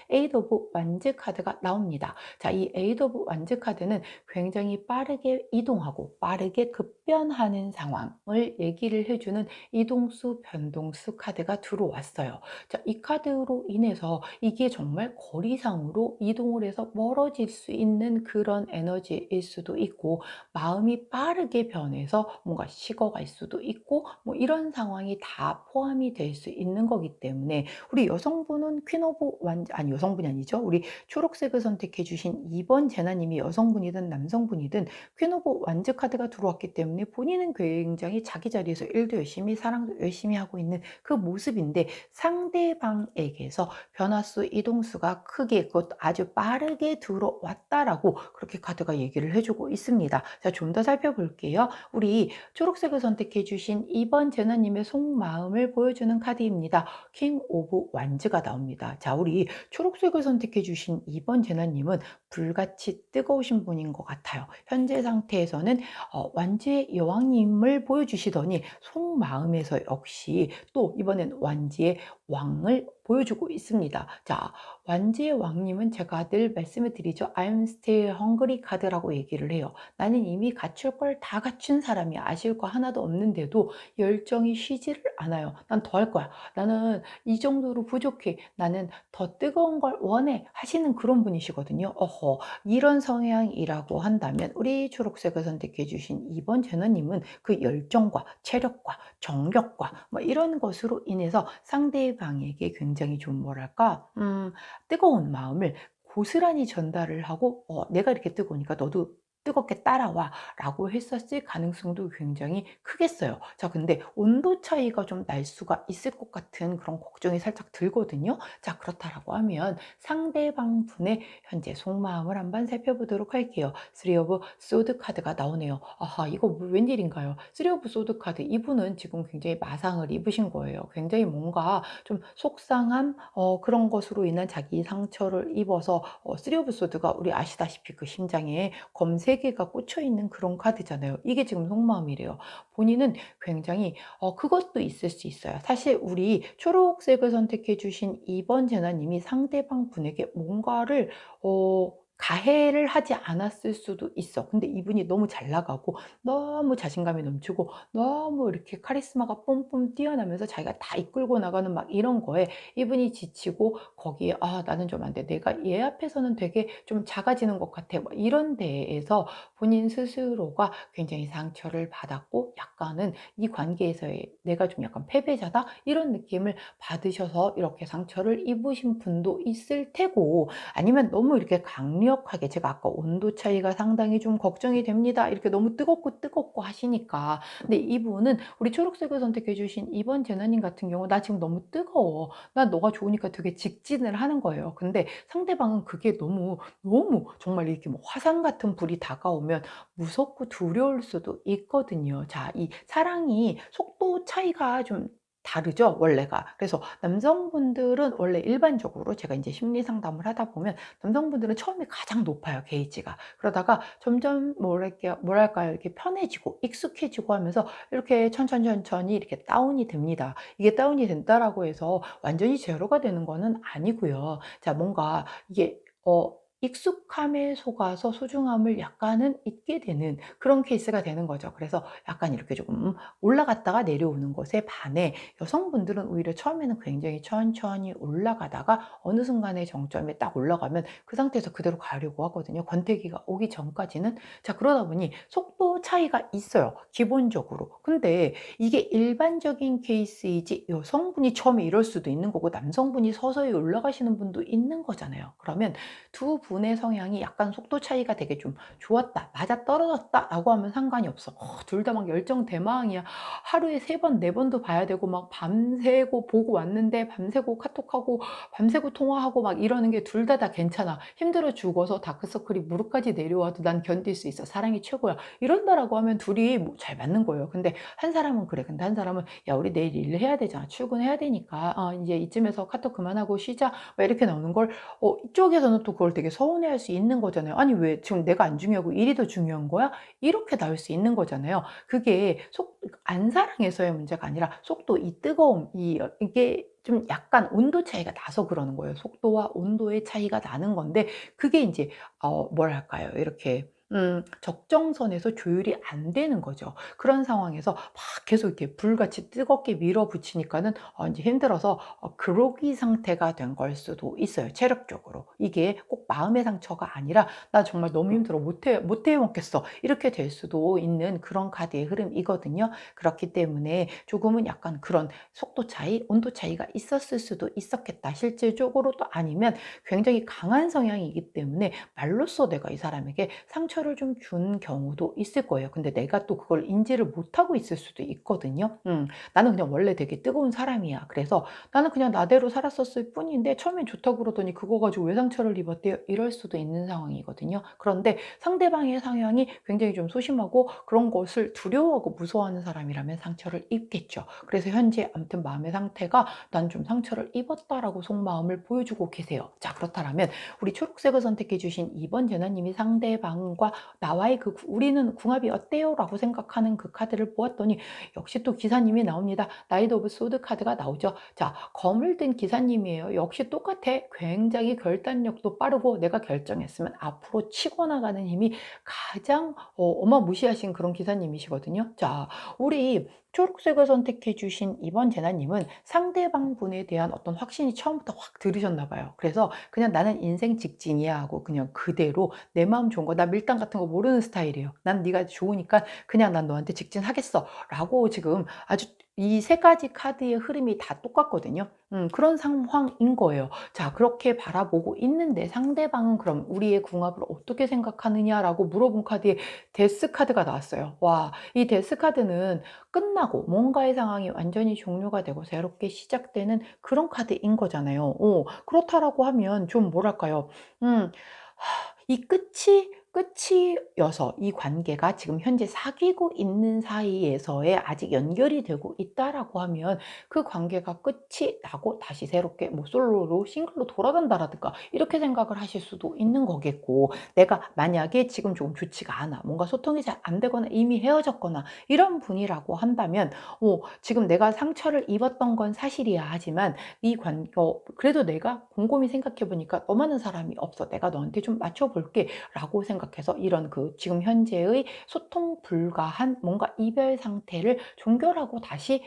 에이드 오브 완즈 카드가 나옵니다. 자, 이 에이드 오브 완즈 카드는 굉장히 빠르게 이동하고 빠르게 급변하는 상황을 얘기를 해주는 이동수, 변동수 카드가 들어왔어요. 자, 이 카드로 인해서 이게 정말 거리상으로 이동을 해서 멀어질 수 있는 그런 에너지일 수도 있고 마음이 빠르게 변해서 뭔가 식어갈 수도 있고 뭐 이런 상황이 다 포함이 될 수 있는 거기 때문에 우리 여성분은 퀸 오브 완 아니 여성분이 아니죠. 우리 초록색을 선택해 주신 2번 제나님이 여성분이든 남성분이든 퀸 오브 완즈 카드가 들어왔기 때문에 본인은 굉장히 자기 자리에서 일도 열심히 사랑도 열심히 하고 있는 그 모습인데 상대방에게서 변화수, 이동수가 크게 그것도 아주 빠르게 들어왔다라고 그렇게 카드가 얘기를 얘기를 해 주고 있습니다. 자, 좀 더 살펴볼게요. 우리 초록색을 선택해 주신 2번 제너님의 속마음을 보여주는 카드입니다. 킹 오브 완즈가 나옵니다. 자, 우리 초록색을 선택해 주신 2번 제너님은 불같이 뜨거우신 분인 것 같아요. 현재 상태에서는 완지의 여왕님을 보여주시더니 속마음에서 역시 또 이번엔 완지의 왕을 보여주고 있습니다. 자, 완지의 왕님은 제가 늘 말씀을 드리죠. I'm still hungry 카드라고 얘기를 해요. 나는 이미 갖출 걸 다 갖춘 사람이야. 아실 거 하나도 없는데도 열정이 쉬지를 않아요. 난 더 할 거야. 나는 이 정도로 부족해. 나는 더 뜨거운 걸 원해. 하시는 그런 분이시거든요. 어허, 이런 성향이라고 한다면 우리 초록색을 선택해 주신 2번 제너님은 그 열정과 체력과 정력과 뭐 이런 것으로 인해서 상대방에게 굉장히 좀 뭐랄까 뜨거운 마음을 고스란히 전달을 하고 내가 이렇게 뜨거우니까 너도 뜨겁게 따라와 라고 했었을 가능성도 굉장히 크겠어요. 자, 근데 온도 차이가 좀 날 수가 있을 것 같은 그런 걱정이 살짝 들거든요. 자, 그렇다라고 하면 상대방 분의 현재 속마음을 한번 살펴보도록 할게요. 3 of sword 카드가 나오네요. 아하, 이거 웬일인가요? 3 of sword 카드, 이분은 지금 굉장히 마상을 입으신 거예요. 굉장히 뭔가 좀 속상함 그런 것으로 인한 자기 상처를 입어서 3 of sword가 우리 아시다시피 그 심장에 검 3개가 꽂혀 있는 그런 카드잖아요. 이게 지금 속마음이래요. 본인은 굉장히 그것도 있을 수 있어요. 사실 우리 초록색을 선택해 주신 2번 제나님이 상대방 분에게 뭔가를 가해를 하지 않았을 수도 있어. 근데 이분이 너무 잘 나가고 너무 자신감이 넘치고 너무 이렇게 카리스마가 뿜뿜 뛰어나면서 자기가 다 이끌고 나가는 막 이런 거에 이분이 지치고 거기에 '아 나는 좀 안 돼. 내가 얘 앞에서는 되게 좀 작아지는 것 같아.' 뭐 이런 데에서 본인 스스로가 굉장히 상처를 받았고 약간은 이 관계에서의 '내가 좀 약간 패배자다.' 이런 느낌을 받으셔서 이렇게 상처를 입으신 분도 있을 테고, 아니면 너무 이렇게 강력하게 제가 아까 온도 차이가 상당히 좀 걱정이 됩니다. 이렇게 너무 뜨겁고 뜨겁고 하시니까. 근데 이분은 우리 초록색을 선택해 주신 2번 제나님 같은 경우 "나 지금 너무 뜨거워. 나 너가 좋으니까." 되게 직진을 하는 거예요. 근데 상대방은 그게 너무, 너무 정말 이렇게 뭐 화산 같은 불이 다가오면 무섭고 두려울 수도 있거든요. 자, 이 사랑이 속도 차이가 좀 다르죠, 원래가. 그래서 남성분들은 원래 일반적으로 제가 인제 심리 상담을 하다 보면 남성분들은 처음에 가장 높아요, 게이지가. 그러다가 점점 뭐랄까요? 이렇게 편해지고 익숙해지고 하면서 이렇게 천천히, 천천히 이렇게 다운이 됩니다. 이게 다운이 된다라고 해서 완전히 제로가 되는 거는 아니고요. 자, 뭔가 이게 익숙함에 속아서 소중함을 약간은 잊게 되는 그런 케이스가 되는 거죠. 그래서 약간 이렇게 조금 올라갔다가 내려오는 것에 반해 여성분들은 오히려 처음에는 굉장히 천천히 올라가다가 어느 순간에 정점에 딱 올라가면 그 상태에서 그대로 가려고 하거든요. 권태기가 오기 전까지는. 자, 그러다 보니 속도 차이가 있어요, 기본적으로. 근데 이게 일반적인 케이스이지 여성분이 처음에 이럴 수도 있는 거고 남성분이 서서히 올라가시는 분도 있는 거잖아요. 그러면 두 분의 성향이 약간 속도 차이가 되게 좀 좋았다, 맞아떨어졌다라고 하면 상관이 없어. 둘 다 막 열정 대망이야. 하루에 3 번, 4 번도 봐야 되고 막 밤새고 보고 왔는데 밤새고 카톡하고 밤새고 통화하고 막 이러는 게 둘 다 괜찮아. 힘들어 죽어서 다크서클이 무릎까지 내려와도 난 견딜 수 있어. 사랑이 최고야. 이런다라고 하면 둘이 뭐 잘 맞는 거예요. 근데 한 사람은 그래. 근데 한 사람은 "야, 우리 내일 일해야 되잖아. 출근해야 되니까 인제 이쯤에서 카톡 그만하고 쉬자." 막 이렇게 나오는 걸 이쪽에서는 또 그걸 되게 서운해할 수 있는 거잖아요. '아니 왜 지금 내가 안 중요하고 일이 더 중요한 거야?' 이렇게 나올 수 있는 거잖아요. 그게 속 안 사랑해서의 문제가 아니라 속도, 이 뜨거움, 이게 좀 약간 온도 차이가 나서 그러는 거예요. 속도와 온도의 차이가 나는 건데 그게 인제 뭐랄까요? 이렇게 적정선에서 조율이 안 되는 거죠. 그런 상황에서 막 계속 이렇게 불같이 뜨겁게 밀어붙이니까는 인제 힘들어서 그로기 상태가 된 걸 수도 있어요, 체력적으로. 이게 꼭 마음의 상처가 아니라 '나 정말 너무 힘들어. 못 해 먹겠어.' 이렇게 될 수도 있는 그런 카드의 흐름이거든요. 그렇기 때문에 조금은 약간 그런 속도 차이, 온도 차이가 있었을 수도 있었겠다. 실질적으로 또 아니면 굉장히 강한 성향이기 때문에 말로써 내가 이 사람에게 상처를 좀 준 경우도 있을 거예요. 근데 내가 또 그걸 인지를 못하고 있을 수도 있거든요. 나는 그냥 원래 되게 뜨거운 사람이야. 그래서 나는 그냥 나대로 살았었을 뿐인데 처음엔 좋다고 그러더니 그거 가지고 왜 상처를 입었대요? 이럴 수도 있는 상황이거든요. 그런데 상대방의 상황이 굉장히 좀 소심하고 그런 것을 두려워하고 무서워하는 사람이라면 상처를 입겠죠. 그래서 현재 아무튼 마음의 상태가 '난 좀 상처를 입었다.'라고 속마음을 보여주고 계세요. 자, 그렇다면 우리 초록색을 선택해 주신 2번 제나님이 상대방과 나와의 그 "우리는 궁합이 어때요?"라고 생각하는 그 카드를 보았더니 역시 또 기사님이 나옵니다. 나이트 오브 소드 카드가 나오죠. 자, 검을 든 기사님이에요. 역시 똑같아. 굉장히 결단력도 빠르고 내가 결정했으면 앞으로 치고 나가는 힘이 가장 어마무시하신 그런 기사님이시거든요. 자, 우리 초록색을 선택해 주신 이번 제나님은 상대방 분에 대한 어떤 확신이 처음부터 확 들으셨나 봐요. 그래서 그냥 '나는 인생 직진이야.' 하고 그냥 그대로 내 마음 좋은 거, 나 밀당 같은 거 모르는 스타일이에요. '난 네가 좋으니까 그냥 난 너한테 직진하겠어.'라고 지금 아주 이 세 가지 카드의 흐름이 다 똑같거든요. 그런 상황인 거예요. 자, 그렇게 바라보고 있는데 상대방은 그럼 "우리의 궁합을 어떻게 생각하느냐?"라고 물어본 카드에 데스 카드가 나왔어요. 와, 이 데스 카드는 끝나고 뭔가의 상황이 완전히 종료가 되고 새롭게 시작되는 그런 카드인 거잖아요. 그렇다라고 하면 좀 뭐랄까요? 음 이 끝이어서 이 관계가 지금 현재 사귀고 있는 사이에서의 아직 연결이 되고 있다라고 하면 그 관계가 끝이 나고 다시 새롭게 뭐 솔로로 싱글로 돌아간다라든가 이렇게 생각을 하실 수도 있는 거겠고, 내가 만약에 지금 조금 좋지가 않아, 뭔가 소통이 잘 안 되거나 이미 헤어졌거나 이런 분이라고 한다면 지금 내가 상처를 입었던 건 사실이야 하지만 그래도 내가 곰곰이 생각해 보니까 너만한 사람이 없어. 내가 너한테 좀 맞춰 볼게라고 생각해서 이런 그 지금 현재의 소통 불가한 뭔가 이별 상태를 종결하고 다시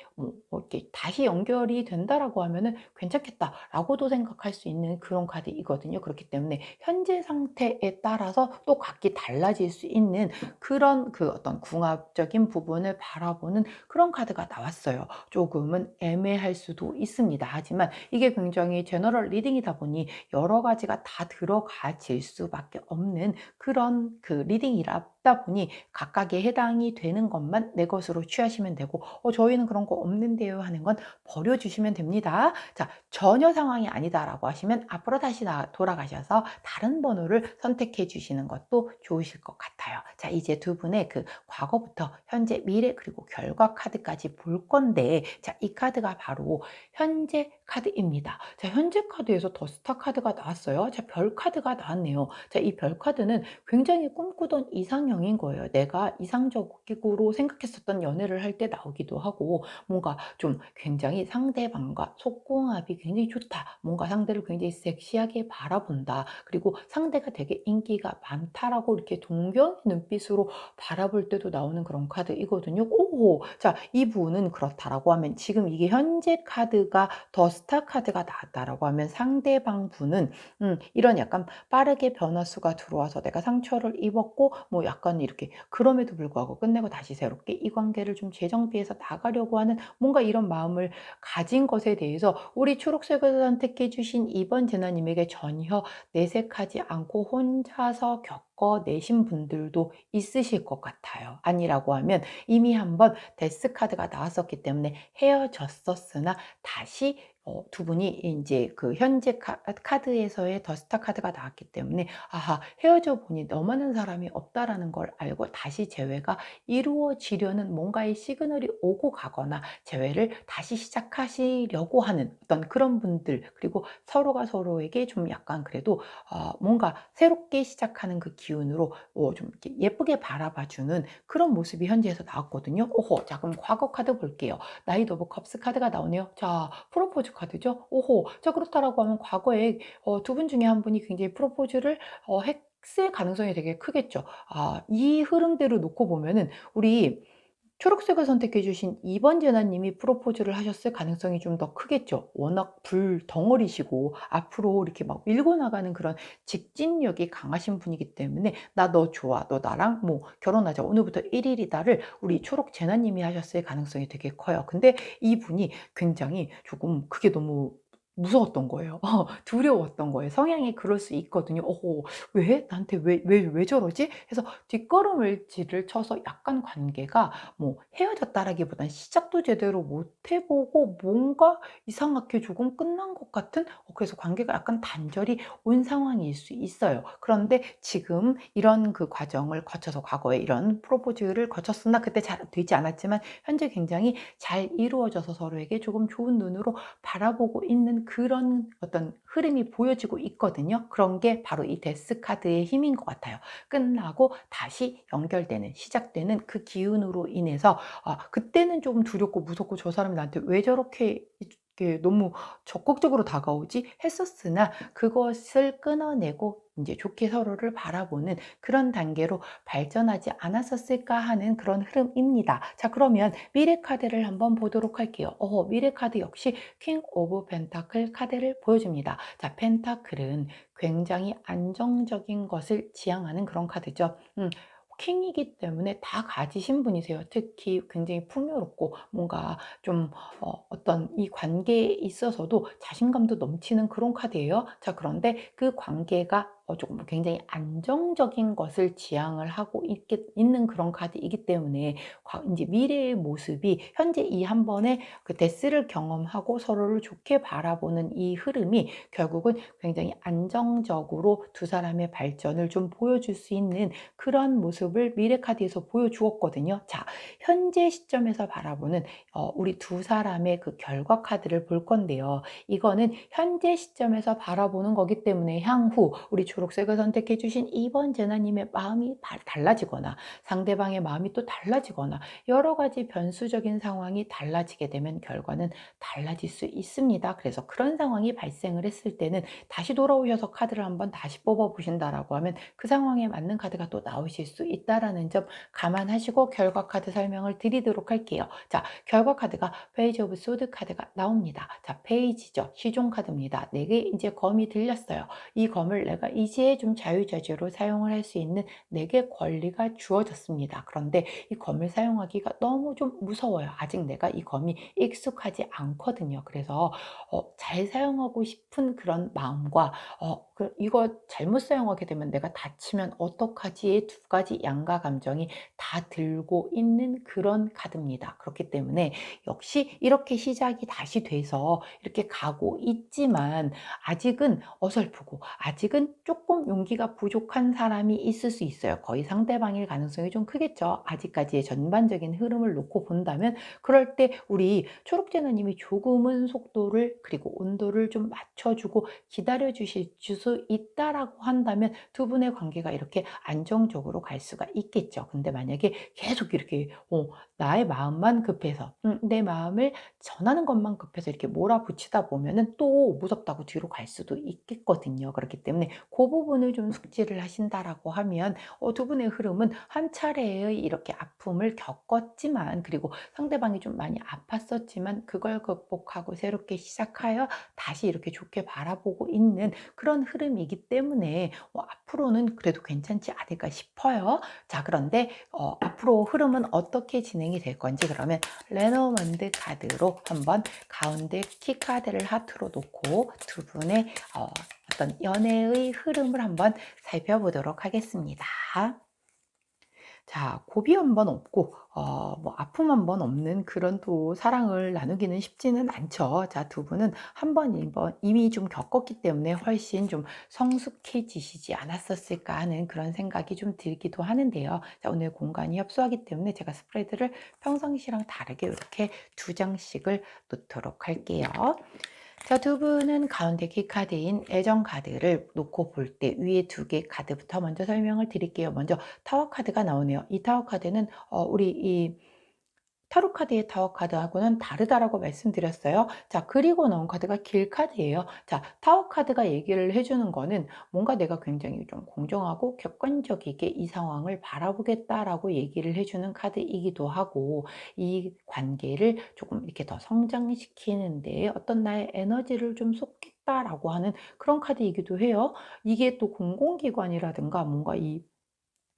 이렇게 다시 연결이 된다라고 하면은 괜찮겠다라고도 생각할 수 있는 그런 카드이거든요. 그렇기 때문에 현재 상태에 따라서 또 각기 달라질 수 있는 그런 그 어떤 궁합적인 부분을 바라보는 그런 카드가 나왔어요. 조금은 애매할 수도 있습니다. 하지만 이게 굉장히 제너럴 리딩이다 보니 여러 가지가 다 들어가질 수밖에 없는 그런 그 리딩이다 보니 각각에 해당이 되는 것만 내 것으로 취하시면 되고, 저희는 그런 거 없는데요 하는 건 버려주시면 됩니다. 자, 전혀 상황이 아니다라고 하시면 앞으로 다시 돌아가셔서 다른 번호를 선택해 주시는 것도 좋으실 것 같아요. 자, 이제 두 분의 그 과거부터 현재, 미래, 그리고 결과 카드까지 볼 건데, 자, 이 카드가 바로 현재 카드입니다. 자, 현재 카드에서 더스타 카드가 나왔어요. 자, 별 카드가 나왔네요. 자, 이 별 카드는 굉장히 꿈꾸던 이상형인 거예요. 내가 이상적으로 생각했었던 연애를 할 때 나오기도 하고, 뭔가 좀 굉장히 상대방과 속궁합이 굉장히 좋다. 뭔가 상대를 굉장히 섹시하게 바라본다. 그리고 상대가 되게 인기가 많다라고 이렇게 동경의 눈빛으로 바라볼 때도 나오는 그런 카드이거든요. 오, 자, 이분은 그렇다라고 하면 지금 이게 현재 카드가 더 스타 카드가 나왔다라고 하면 상대방 분은 이런 약간 빠르게 변화수가 들어와서 내가 상처를 입었고 뭐 약간 이렇게 그럼에도 불구하고 끝내고 다시 새롭게 이 관계를 좀 재정비해서 나가려고 하는 뭔가 이런 마음을 가진 것에 대해서 우리 초록색을 선택해 주신 이번 제나님에게 전혀 내색하지 않고 혼자서 겪어내신 분들도 있으실 것 같아요. 아니라고 하면 이미 한번 데스 카드가 나왔었기 때문에 헤어졌었으나 다시 두 분이 이제 그 현재 카드에서의 더스타 카드가 나왔기 때문에 아하, 헤어져 보니 너만한 사람이 없다라는 걸 알고 다시 재회가 이루어지려는 뭔가의 시그널이 오고 가거나 재회를 다시 시작하시려고 하는 어떤 그런 분들, 그리고 서로가 서로에게 좀 약간 그래도 뭔가 새롭게 시작하는 그 기운으로 좀 이렇게 예쁘게 바라봐주는 그런 모습이 현재에서 나왔거든요. 오호, 자, 그럼 과거 카드 볼게요. 나이트 오브 컵스 카드가 나오네요. 자, 프로포즈 카드죠. 오호, 자, 그렇다라고 하면 과거에 두 분 중에 한 분이 굉장히 프로포즈를 했을 가능성이 되게 크겠죠. 이 흐름대로 놓고 보면은 우리 초록색을 선택해 주신 2번 제나님이 프로포즈를 하셨을 가능성이 좀 더 크겠죠. 워낙 불덩어리시고 앞으로 이렇게 막 밀고 나가는 그런 직진력이 강하신 분이기 때문에 "나 너 좋아. 너 나랑 뭐 결혼하자. 오늘부터 1 일이다."를 우리 초록 제나님이 하셨을 가능성이 되게 커요. 근데 이분이 굉장히 조금 그게 너무 무서웠던 거예요. 두려웠던 거예요. 성향이 그럴 수 있거든요. '왜? 나한테 왜 저러지?' 해서 뒷걸음질을 쳐서 약간 관계가 뭐 헤어졌다라기보다는 시작도 제대로 못 해 보고 뭔가 이상하게 조금 끝난 것 같은, 그래서 관계가 약간 단절이 온 상황일 수 있어요. 그런데 지금 이런 그 과정을 거쳐서 과거에 이런 프로포즈를 거쳤으나 그때 잘 되지 않았지만 현재 굉장히 잘 이루어져서 서로에게 조금 좋은 눈으로 바라보고 있는 그런 어떤 흐름이 보여지고 있거든요. 그런 게 바로 이 데스 카드의 힘인 것 같아요. 끝나고 다시 연결되는, 시작되는 그 기운으로 인해서 그때는 좀 두렵고 무섭고 '저 사람이 나한테 왜 저렇게 이렇게 너무 적극적으로 다가오지?' 했었으나 그것을 끊어내고 인제 좋게 서로를 바라보는 그런 단계로 발전하지 않았었을까 하는 그런 흐름입니다. 자, 그러면 미래 카드를 한번 보도록 할게요. 미래 카드 역시 킹 오브 펜타클 카드를 보여줍니다. 자, 펜타클은 굉장히 안정적인 것을 지향하는 그런 카드죠. 킹이기 때문에 다 가지신 분이세요. 특히 굉장히 풍요롭고 뭔가 좀 어떤 이 관계에 있어서도 자신감도 넘치는 그런 카드예요. 자, 그런데 그 관계가 조금 굉장히 안정적인 것을 지향을 하고 있는 그런 카드이기 때문에 이제 미래의 모습이 현재 이 한 번의 그 데스를 경험하고 서로를 좋게 바라보는 이 흐름이 결국은 굉장히 안정적으로 두 사람의 발전을 좀 보여줄 수 있는 그런 모습을 미래 카드에서 보여주었거든요. 자, 현재 시점에서 바라보는 우리 두 사람의 그 결과 카드를 볼 건데요. 이거는 현재 시점에서 바라보는 거기 때문에 향후 우리 초록색을 선택해 주신 2번 제나님의 마음이 달라지거나 상대방의 마음이 또 달라지거나 여러 가지 변수적인 상황이 달라지게 되면 결과는 달라질 수 있습니다. 그래서 그런 상황이 발생을 했을 때는 다시 돌아오셔서 카드를 한번 다시 뽑아 보신다라고 하면 그 상황에 맞는 카드가 또 나오실 수 있다라는 점 감안하시고 결과 카드 설명을 드리도록 할게요. 자, 결과 카드가 페이지 오브 소드 카드가 나옵니다. 자, 페이지죠. 시종 카드입니다. 내게 이제 검이 들렸어요. 이 검을 내가 이제 좀 자유자재로 사용을 할 수 있는 내게 권리가 주어졌습니다. 그런데 이 검을 사용하기가 너무 좀 무서워요. 아직 내가 이 검이 익숙하지 않거든요. 그래서 잘 사용하고 싶은 그런 마음과 이거 잘못 사용하게 되면 내가 다치면 어떡하지의 두 가지 양가 감정이 다 들고 있는 그런 카드입니다. 그렇기 때문에 역시 이렇게 시작이 다시 돼서 이렇게 가고 있지만 아직은 어설프고 아직은 조금 용기가 부족한 사람이 있을 수 있어요. 거의 상대방일 가능성이 좀 크겠죠. 아직까지의 전반적인 흐름을 놓고 본다면 그럴 때 우리 초록제너님이 조금은 속도를 그리고 온도를 좀 맞춰주고 기다려 주실 수 있다라고 한다면 두 분의 관계가 이렇게 안정적으로 갈 수가 있겠죠. 근데 만약에 계속 이렇게 나의 마음만 급해서 내 마음을 전하는 것만 급해서 이렇게 몰아붙이다 보면은 또 무섭다고 뒤로 갈 수도 있겠거든요. 그렇기 때문에 그 부분을 좀 숙지를 하신다라고 하면 두 분의 흐름은 한 차례의 이렇게 아픔을 겪었지만 그리고 상대방이 좀 많이 아팠었지만 그걸 극복하고 새롭게 시작하여 다시 이렇게 좋게 바라보고 있는 그런 흐름이기 때문에 앞으로는 그래도 괜찮지 않을까 싶어요. 자, 그런데 앞으로 흐름은 어떻게 진행이 될 건지 그러면 레노먼드 카드로 한번 가운데 키 카드를 하트로 놓고 두 분의 어떤 연애의 흐름을 한번 살펴보도록 하겠습니다. 자, 고비 한 번 없고 뭐 아픔 한 번 없는 그런 또 사랑을 나누기는 쉽지는 않죠. 자, 두 분은 한 번 이미 좀 겪었기 때문에 훨씬 좀 성숙해지시지 않았었을까 하는 그런 생각이 좀 들기도 하는데요. 자, 오늘 공간이 협소하기 때문에 제가 스프레드를 평상시랑 다르게 이렇게 두 장씩을 놓도록 할게요. 자, 두 분은 가운데 키 카드인 애정 카드를 놓고 볼 때 위에 두 개 카드부터 먼저 설명을 드릴게요. 먼저 타워 카드가 나오네요. 이 타워 카드는 우리 이 타로 카드의 타워 카드하고는 다르다라고 말씀드렸어요. 자, 그리고 나온 카드가 길 카드예요. 자, 타워 카드가 얘기를 해주는 거는 뭔가 내가 굉장히 좀 공정하고 객관적이게 이 상황을 바라보겠다라고 얘기를 해주는 카드이기도 하고 이 관계를 조금 이렇게 더 성장시키는 데 어떤 나의 에너지를 좀 쏟겠다라고 하는 그런 카드이기도 해요. 이게 또 공공기관이라든가 뭔가 이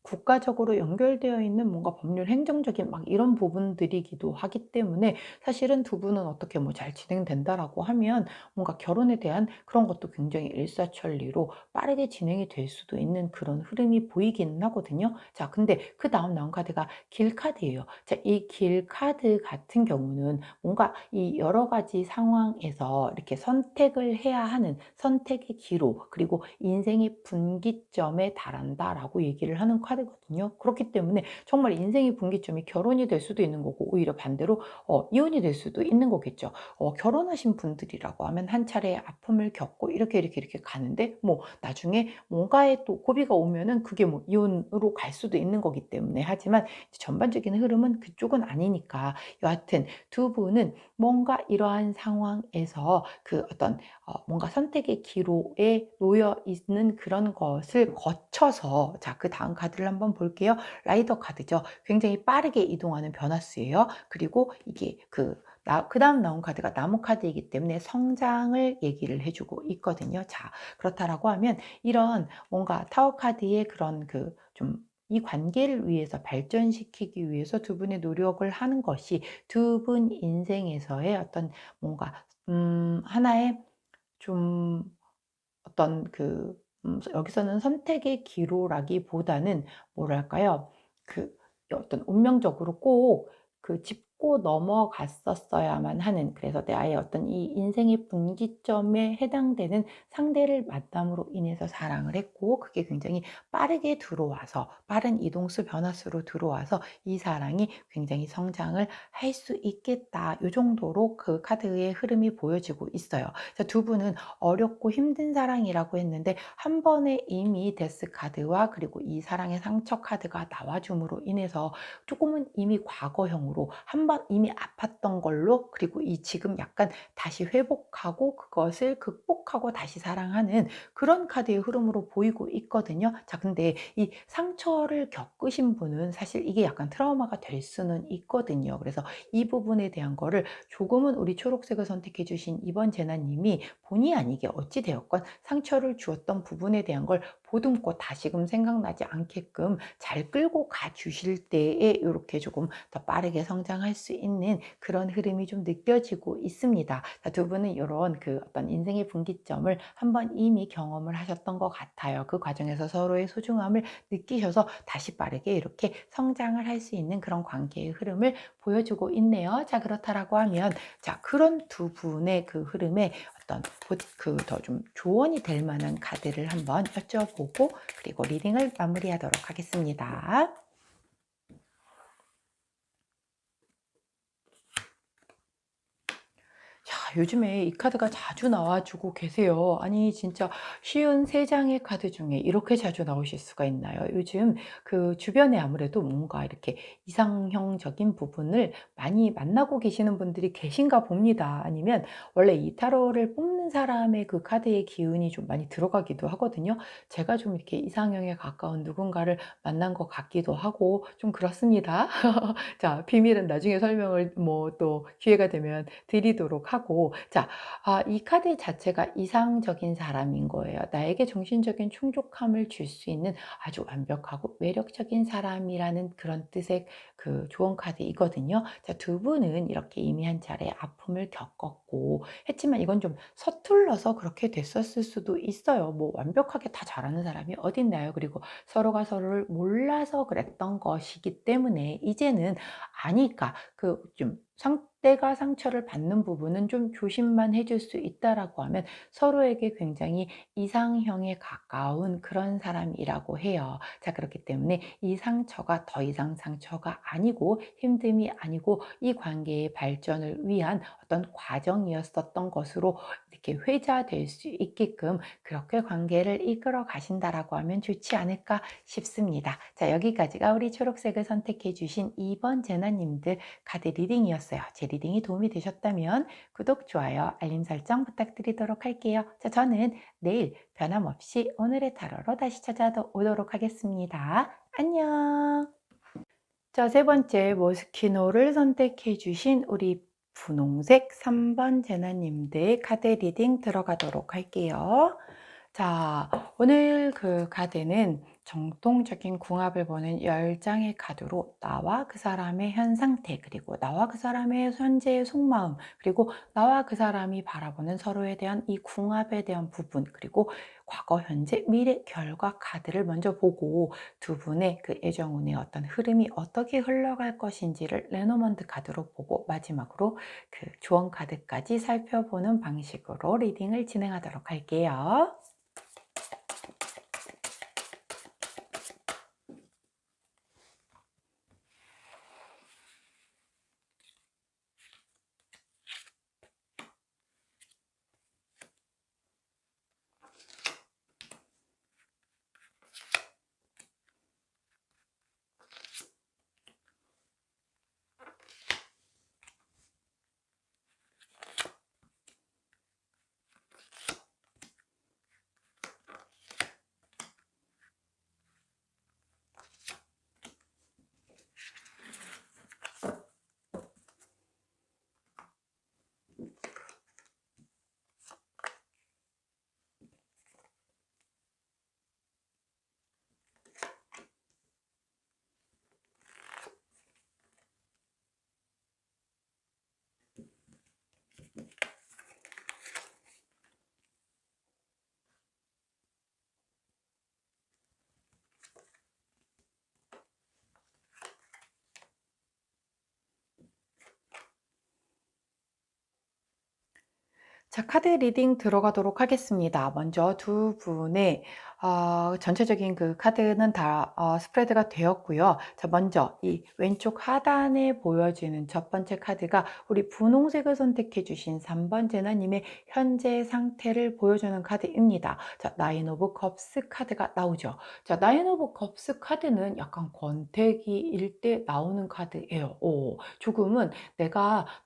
국가적으로 연결되어 있는 뭔가 법률 행정적인 막 이런 부분들이기도 하기 때문에 사실은 두 분은 어떻게 뭐 잘 진행된다라고 하면 뭔가 결혼에 대한 그런 것도 굉장히 일사천리로 빠르게 진행이 될 수도 있는 그런 흐름이 보이기는 하거든요. 자, 근데 그다음 나온 카드가 길 카드예요. 자, 이 길 카드 같은 경우는 뭔가 이 여러 가지 상황에서 이렇게 선택을 해야 하는 선택의 기로, 그리고 인생의 분기점에 달한다라고 얘기를 하는 카드거든요. 그렇기 때문에 정말 인생의 분기점이 결혼이 될 수도 있는 거고, 오히려 반대로 이혼이 될 수도 있는 거겠죠. 결혼하신 분들이라고 하면 한 차례의 아픔을 겪고 이렇게 가는데, 뭐 나중에 뭔가에 또 고비가 오면은 그게 뭐 이혼으로 갈 수도 있는 거기 때문에, 하지만 이제 전반적인 흐름은 그쪽은 아니니까, 여하튼 두 분은 뭔가 이러한 상황에서 그 어떤 뭔가 선택의 기로에 놓여 있는 그런 것을 거쳐서, 자, 그다음 카드를 한번 볼게요. 라이더 카드죠. 굉장히 빠르게 이동하는 변화수예요. 그리고 이게 그다음 나온 카드가 나무 카드이기 때문에 성장을 얘기를 해주고 있거든요. 자, 그렇다라고 하면 이런 뭔가 타워 카드의 그런 좀 이 관계를 위해서 발전시키기 위해서 두 분의 노력을 하는 것이 두 분 인생에서의 어떤 뭔가 하나의 좀 어떤 여기서는 선택의 기로라기보다는 뭐랄까요? 그 어떤 운명적으로 꼭 짚고 넘어갔었어야만 하는, 그래서 나의 어떤 이 인생의 분기점에 해당되는 상대를 만남으로 인해서 사랑을 했고, 그게 굉장히 빠르게 들어와서 빠른 이동수 변화수로 들어와서 이 사랑이 굉장히 성장을 할 수 있겠다. 요 정도로 그 카드의 흐름이 보여지고 있어요. 그래서 두 분은 어렵고 힘든 사랑이라고 했는데, 한 번에 이미 데스 카드와 그리고 이 사랑의 상처 카드가 나와줌으로 인해서 조금은 이미 과거형으로 한 번 이미 아팠던 걸로, 그리고 이 지금 약간 다시 회복하고 그것을 극복하고 다시 사랑하는 그런 카드의 흐름으로 보이고 있거든요. 자, 근데 이 상처를 겪으신 분은 사실 이게 약간 트라우마가 될 수는 있거든요. 그래서 이 부분에 대한 거를 조금은 우리 초록색을 선택해 주신 이번 제나님이 본의 아니게 어찌 되었건 상처를 주었던 부분에 대한 걸 보듬고 다시금 생각나지 않게끔 잘 끌고 가 주실 때에 이렇게 조금 더 빠르게 성장할 수 있는 그런 흐름이 좀 느껴지고 있습니다. 두 분은 이런 어떤 인생의 분기점을 한번 이미 경험을 하셨던 것 같아요. 그 과정에서 서로의 소중함을 느끼셔서 다시 빠르게 이렇게 성장을 할 수 있는 그런 관계의 흐름을 보여주고 있네요. 자, 그렇다라고 하면, 자, 그런 두 분의 그 흐름에 어떤 더 좀 조언이 될 만한 카드를 한번 여쭤보고, 그리고 리딩을 마무리하도록 하겠습니다. 야, 요즘에 이 카드가 자주 나와주고 계세요. 아니, 진짜 쉬운 세 장의 카드 중에 이렇게 자주 나오실 수가 있나요? 요즘 주변에 아무래도 뭔가 이렇게 이상형적인 부분을 많이 만나고 계시는 분들이 계신가 봅니다. 아니면 원래 이 타로를 뽑는 사람의 그 카드의 기운이 좀 많이 들어가기도 하거든요. 제가 좀 이렇게 이상형에 가까운 누군가를 만난 것 같기도 하고 좀 그렇습니다. 자, 비밀은 나중에 설명을 뭐 또 기회가 되면 드리도록 하고, 자, 이 카드 자체가 이상적인 사람인 거예요. 나에게 정신적인 충족함을 줄 수 있는 아주 완벽하고 매력적인 사람이라는 그런 뜻의 조언 카드이거든요. 자, 두 분은 이렇게 이미 한 차례 아픔을 겪었고 했지만 이건 좀 서툴러서 그렇게 됐었을 수도 있어요. 뭐 완벽하게 다 잘하는 사람이 어딨나요? 그리고 서로가 서로를 몰라서 그랬던 것이기 때문에 이제는 아니까 좀 상대가 상처를 받는 부분은 좀 조심만 해줄 수 있다라고 하면 서로에게 굉장히 이상형에 가까운 그런 사람이라고 해요. 자, 그렇기 때문에 이 상처가 더 이상 상처가 아니고 힘듦이 아니고 이 관계의 발전을 위한 어떤 과정이었었던 것으로 이렇게 회자될 수 있게끔 그렇게 관계를 이끌어 가신다라고 하면 좋지 않을까 싶습니다. 자, 여기까지가 우리 초록색을 선택해 주신 2번 제나님들 카드 리딩이었어요. 제 리딩이 도움이 되셨다면 구독, 좋아요, 알림 설정 부탁드리도록 할게요. 자, 저는 내일 변함없이 오늘의 타로로 다시 찾아오도록 하겠습니다. 안녕. 자, 세 번째 모스키노를 선택해 주신 우리 분홍색 3번 제나님들 카드 리딩 들어가도록 할게요. 자, 오늘 그 카드는 정통적인 궁합을 보는 10장의 카드로 나와 그 사람의 현 상태, 그리고 나와 그 사람의 현재의 속마음, 그리고 나와 그 사람이 바라보는 서로에 대한 이 궁합에 대한 부분, 그리고 과거, 현재, 미래, 결과 카드를 먼저 보고 두 분의 그 애정운의 어떤 흐름이 어떻게 흘러갈 것인지를 레노먼드 카드로 보고 마지막으로 그 조언 카드까지 살펴보는 방식으로 리딩을 진행하도록 할게요. 자, 카드 리딩 들어가도록 하겠습니다. 먼저 두 분의 전체적인 그 카드는 다 스프레드가 되었고요. 자, 먼저 이 왼쪽 하단에 보여지는 첫 번째 카드가 우리 분홍색을 선택해 주신 3번 제나님의 현재 상태를 보여주는 카드입니다. 자, 나인 오브 컵스 카드가 나오죠. 자, 나인 오브 컵스 카드는 약간 권태기일 때 나오는 카드예요. 조금은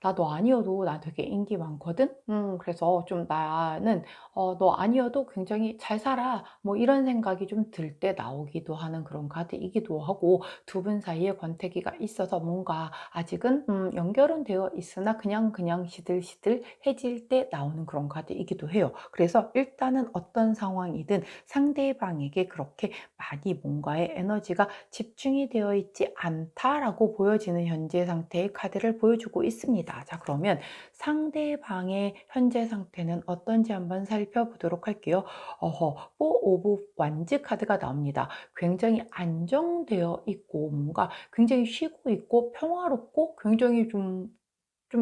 나도 아니어도 나 되게 인기 많거든? 그래서 좀 나는 너 아니어도 굉장히 잘 살아. 뭐 이런 생각이 좀 들 때 나오기도 하는 그런 카드이기도 하고, 두 분 사이에 권태기가 있어서 뭔가 아직은 연결은 되어 있으나 그냥 시들시들해질 때 나오는 그런 카드이기도 해요. 그래서 일단은 어떤 상황이든 상대방에게 그렇게 많이 뭔가의 에너지가 집중이 되어 있지 않다라고 보여지는 현재 상태의 카드를 보여주고 있습니다. 자, 그러면 상대방의 현재 상태는 어떤지 한번 살펴보도록 할게요. 포 오브 완즈 카드가 나옵니다. 굉장히 안정되어 있고 뭔가 굉장히 쉬고 있고 평화롭고 굉장히 좀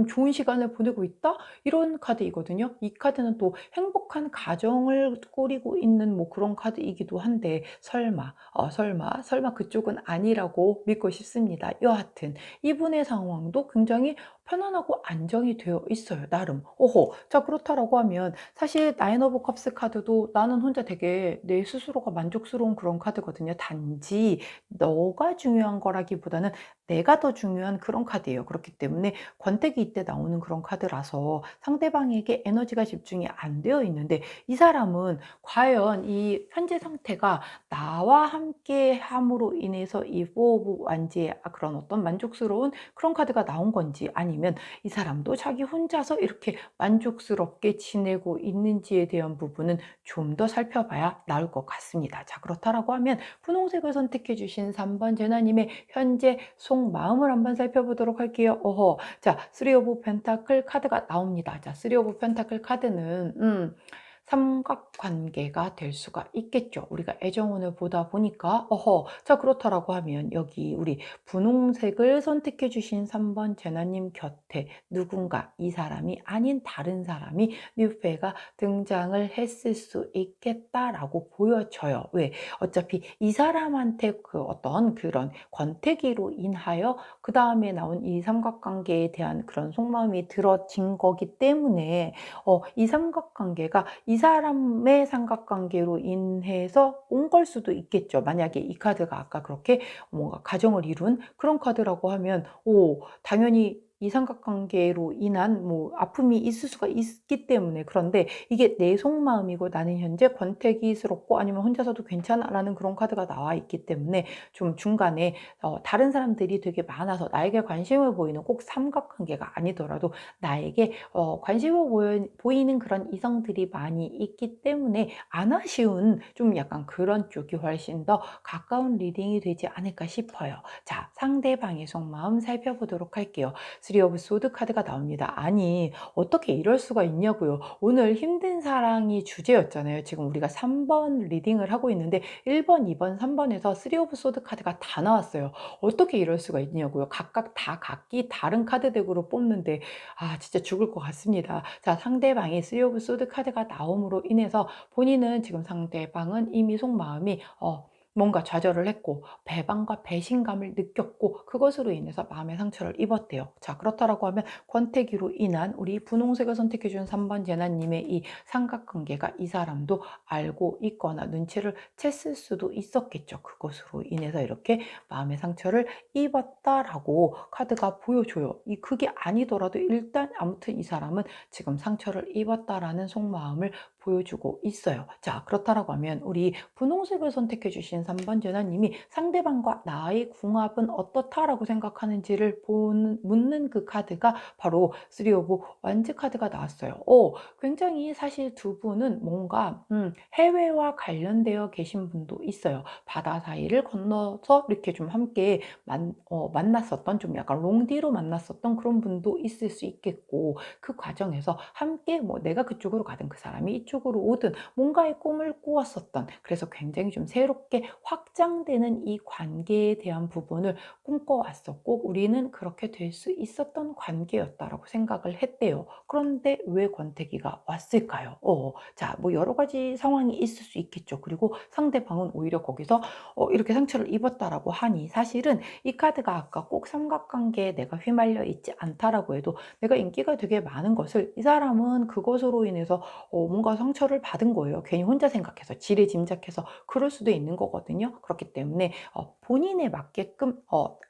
좋은 시간을 보내고 있다? 이런 카드이거든요. 이 카드는 또 행복한 가정을 꾸리고 있는 뭐 그런 카드이기도 한데, 설마 그쪽은 아니라고 믿고 싶습니다. 여하튼 이분의 상황도 굉장히 편안하고 안정이 되어 있어요, 나름. 자, 그렇다라고 하면 사실 나인 오브 컵스 카드도 나는 혼자 되게 내 스스로가 만족스러운 그런 카드거든요. 단지 너가 중요한 거라기보다는 내가 더 중요한 그런 카드예요. 그렇기 때문에 권태기 이때 나오는 그런 카드라서 상대방에게 에너지가 집중이 안 되어 있는데, 이 사람은 과연 이 현재 상태가 나와 함께 함으로 인해서 이 포 오브 완지의 그런 어떤 만족스러운 그런 카드가 나온 건지, 아니면 이 사람도 자기 혼자서 이렇게 만족스럽게 지내고 있는지에 대한 부분은 좀 더 살펴봐야 나올 것 같습니다. 자, 그렇다라고 하면 분홍색을 선택해 주신 3번 제나님의 현재 속마음을 한번 살펴보도록 할게요. 자, 3 오브 펜타클 카드가 나옵니다. 자, 3 오브 펜타클 카드는 삼각관계가 될 수가 있겠죠. 우리가 애정운을 보다 보니까. 자, 그렇다라고 하면 여기 우리 분홍색을 선택해 주신 3번 제나님 곁에 누군가, 이 사람이 아닌 다른 사람이 뉴페가 등장을 했을 수 있겠다라고 보여져요. 왜? 어차피 이 사람한테 그 어떤 그런 권태기로 인하여 그 다음에 나온 이 삼각관계에 대한 그런 속마음이 들어진 거기 때문에, 이 삼각관계가 이 사람의 삼각관계로 인해서 온 걸 수도 있겠죠. 만약에 이 카드가 아까 그렇게 뭔가 가정을 이룬 그런 카드라고 하면, 당연히 이 삼각관계로 인한 뭐 아픔이 있을 수가 있기 때문에. 그런데 이게 내 속마음이고 나는 현재 권태기스럽고 아니면 혼자서도 괜찮아라는 그런 카드가 나와 있기 때문에 좀 중간에 다른 사람들이 되게 많아서 나에게 관심을 보이는, 꼭 삼각관계가 아니더라도 나에게 관심을 보이는 그런 이성들이 많이 있기 때문에 안 아쉬운, 좀 약간 그런 쪽이 훨씬 더 가까운 리딩이 되지 않을까 싶어요. 자, 상대방의 속마음 살펴보도록 할게요. 쓰리 오브 소드 카드가 나옵니다. 아니, 어떻게 이럴 수가 있냐고요. 오늘 힘든 사랑이 주제였잖아요. 지금 우리가 3번 리딩을 하고 있는데 1번, 2번, 3번에서 쓰리 오브 소드 카드가 다 나왔어요. 어떻게 이럴 수가 있냐고요. 각각 다 각기 다른 카드 덱으로 뽑는데 진짜 죽을 것 같습니다. 자, 상대방이 쓰리 오브 소드 카드가 나옴으로 인해서 본인은, 지금 상대방은 이미 속마음이 뭔가 좌절을 했고 배반과 배신감을 느꼈고 그것으로 인해서 마음의 상처를 입었대요. 자, 그렇다라고 하면 권태기로 인한 우리 분홍색을 선택해 준 3번 제나님의 이 삼각관계가 이 사람도 알고 있거나 눈치를 챘을 수도 있었겠죠. 그것으로 인해서 이렇게 마음의 상처를 입었다라고 카드가 보여줘요. 그게 아니더라도 일단 아무튼 이 사람은 지금 상처를 입었다라는 속마음을 보여주고 있어요. 자, 그렇다라고 하면 우리 분홍색을 선택해 주신 3번 전화님이 상대방과 나의 궁합은 어떻다라고 생각하는지를 묻는 그 카드가 바로 쓰리 오브 완즈 카드가 나왔어요. 굉장히 사실 두 분은 뭔가 해외와 관련되어 계신 분도 있어요. 바다 사이를 건너서 이렇게 좀 함께 만났었던, 좀 약간 롱디로 만났었던 그런 분도 있을 수 있겠고, 그 과정에서 함께 뭐 내가 그쪽으로 가든 그 사람이 이쪽으로 오든 뭔가의 꿈을 꾸었었던, 그래서 굉장히 좀 새롭게 확장되는 이 관계에 대한 부분을 꿈꿔왔었고 우리는 그렇게 될 수 있었던 관계였다라고 생각을 했대요. 그런데 왜 권태기가 왔을까요? 자, 뭐 여러 가지 상황이 있을 수 있겠죠. 그리고 상대방은 오히려 거기서 이렇게 상처를 입었다라고 하니, 사실은 이 카드가 아까 꼭 삼각관계에 내가 휘말려 있지 않다라고 해도 내가 인기가 되게 많은 것을 이 사람은 그것으로 인해서 뭔가 상처를 받은 거예요. 괜히 혼자 생각해서 지레짐작해서 그럴 수도 있는 거거든요. 그렇기 때문에 본인에 맞게끔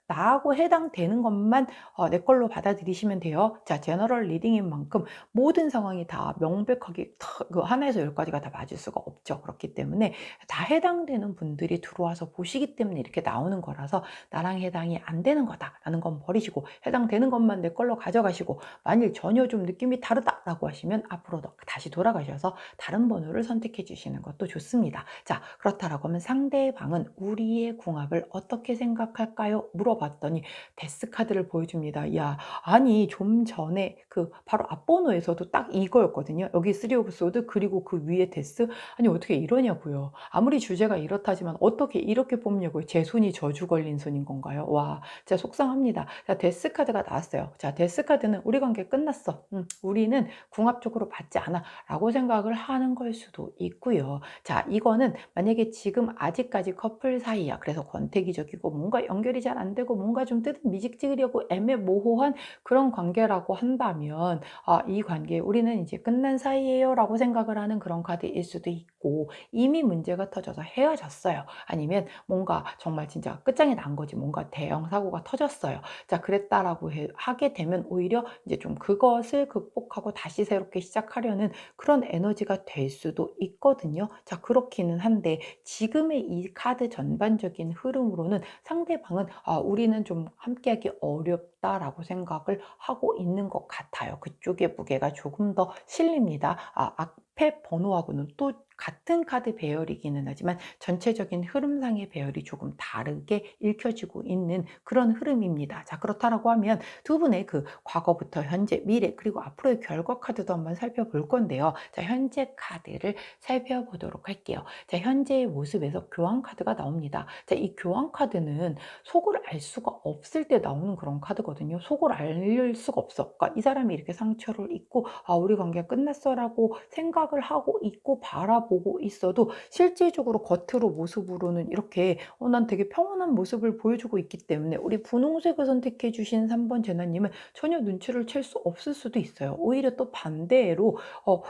나하고 해당되는 것만 내 걸로 받아들이시면 돼요. 자, 제너럴 리딩인 만큼 모든 상황이 다 명백하게 그 하나에서 열까지가 다 맞을 수가 없죠. 그렇기 때문에 다 해당되는 분들이 들어와서 보시기 때문에 이렇게 나오는 거라서 나랑 해당이 안 되는 거다라는 건 버리시고 해당되는 것만 내 걸로 가져가시고, 만일 전혀 좀 느낌이 다르다라고 하시면 앞으로 다시 돌아가셔서 다른 번호를 선택해 주시는 것도 좋습니다. 자, 그렇다라고 하면 상대방은 우리의 궁합을 어떻게 생각할까요? 물어봤더니 데스 카드를 보여줍니다. 야, 아니 좀 전에 그 바로 앞번호에서도 딱 이거였거든요. 여기 쓰리 오브 소드 그리고 그 위에 데스. 아니 어떻게 이러냐고요. 아무리 주제가 이렇다지만 어떻게 이렇게 뽑냐고요. 제 손이 저주 걸린 손인 건가요? 와, 진짜 속상합니다. 자, 데스 카드가 나왔어요. 자, 데스 카드는 우리 관계 끝났어. 우리는 궁합적으로 맞지 않아 라고 생각을 하는 걸 수도 있고요. 자, 이거는 만약에 지금 아직까지 커플 사이야. 그래서 권태기적이고 뭔가 연결이 잘 안 되고 뭔가 좀 미직지으려고 애매모호한 그런 관계라고 한다면 이 관계 우리는 이제 끝난 사이예요 라고 생각을 하는 그런 카드일 수도 있고, 이미 문제가 터져서 헤어졌어요. 아니면 뭔가 정말 진짜 끝장이 난 거지. 뭔가 대형 사고가 터졌어요. 자, 그랬다라고 하게 되면 오히려 이제 좀 그것을 극복하고 다시 새롭게 시작하려는 그런 에너지가 될 수도 있거든요. 자, 그렇기는 한데 지금의 이 카드 전반적인 흐름으로는 상대방은 우리는 좀 함께하기 어렵다라고 생각을 하고 있는 것 같아요. 그쪽의 무게가 조금 더 실립니다. 앞에 번호하고는 또 같은 카드 배열이기는 하지만 전체적인 흐름상의 배열이 조금 다르게 읽혀지고 있는 그런 흐름입니다. 자, 그렇다라고 하면 두 분의 그 과거부터 현재, 미래, 그리고 앞으로의 결과 카드도 한번 살펴볼 건데요. 자, 현재 카드를 살펴보도록 할게요. 자, 현재의 모습에서 교환 카드가 나옵니다. 자, 이 교환 카드는 속을 알 수가 없을 때 나오는 그런 카드거든요. 속을 알 수가 없어. 그러니까 이 사람이 이렇게 상처를 입고 우리 관계가 끝났어라고 생각을 하고 있고 바라보고 있어도 실질적으로 겉으로 모습으로는 이렇게 난 되게 평온한 모습을 보여주고 있기 때문에 우리 분홍색을 선택해 주신 3번 제나님은 전혀 눈치를 챌 수 없을 수도 있어요. 오히려 또 반대로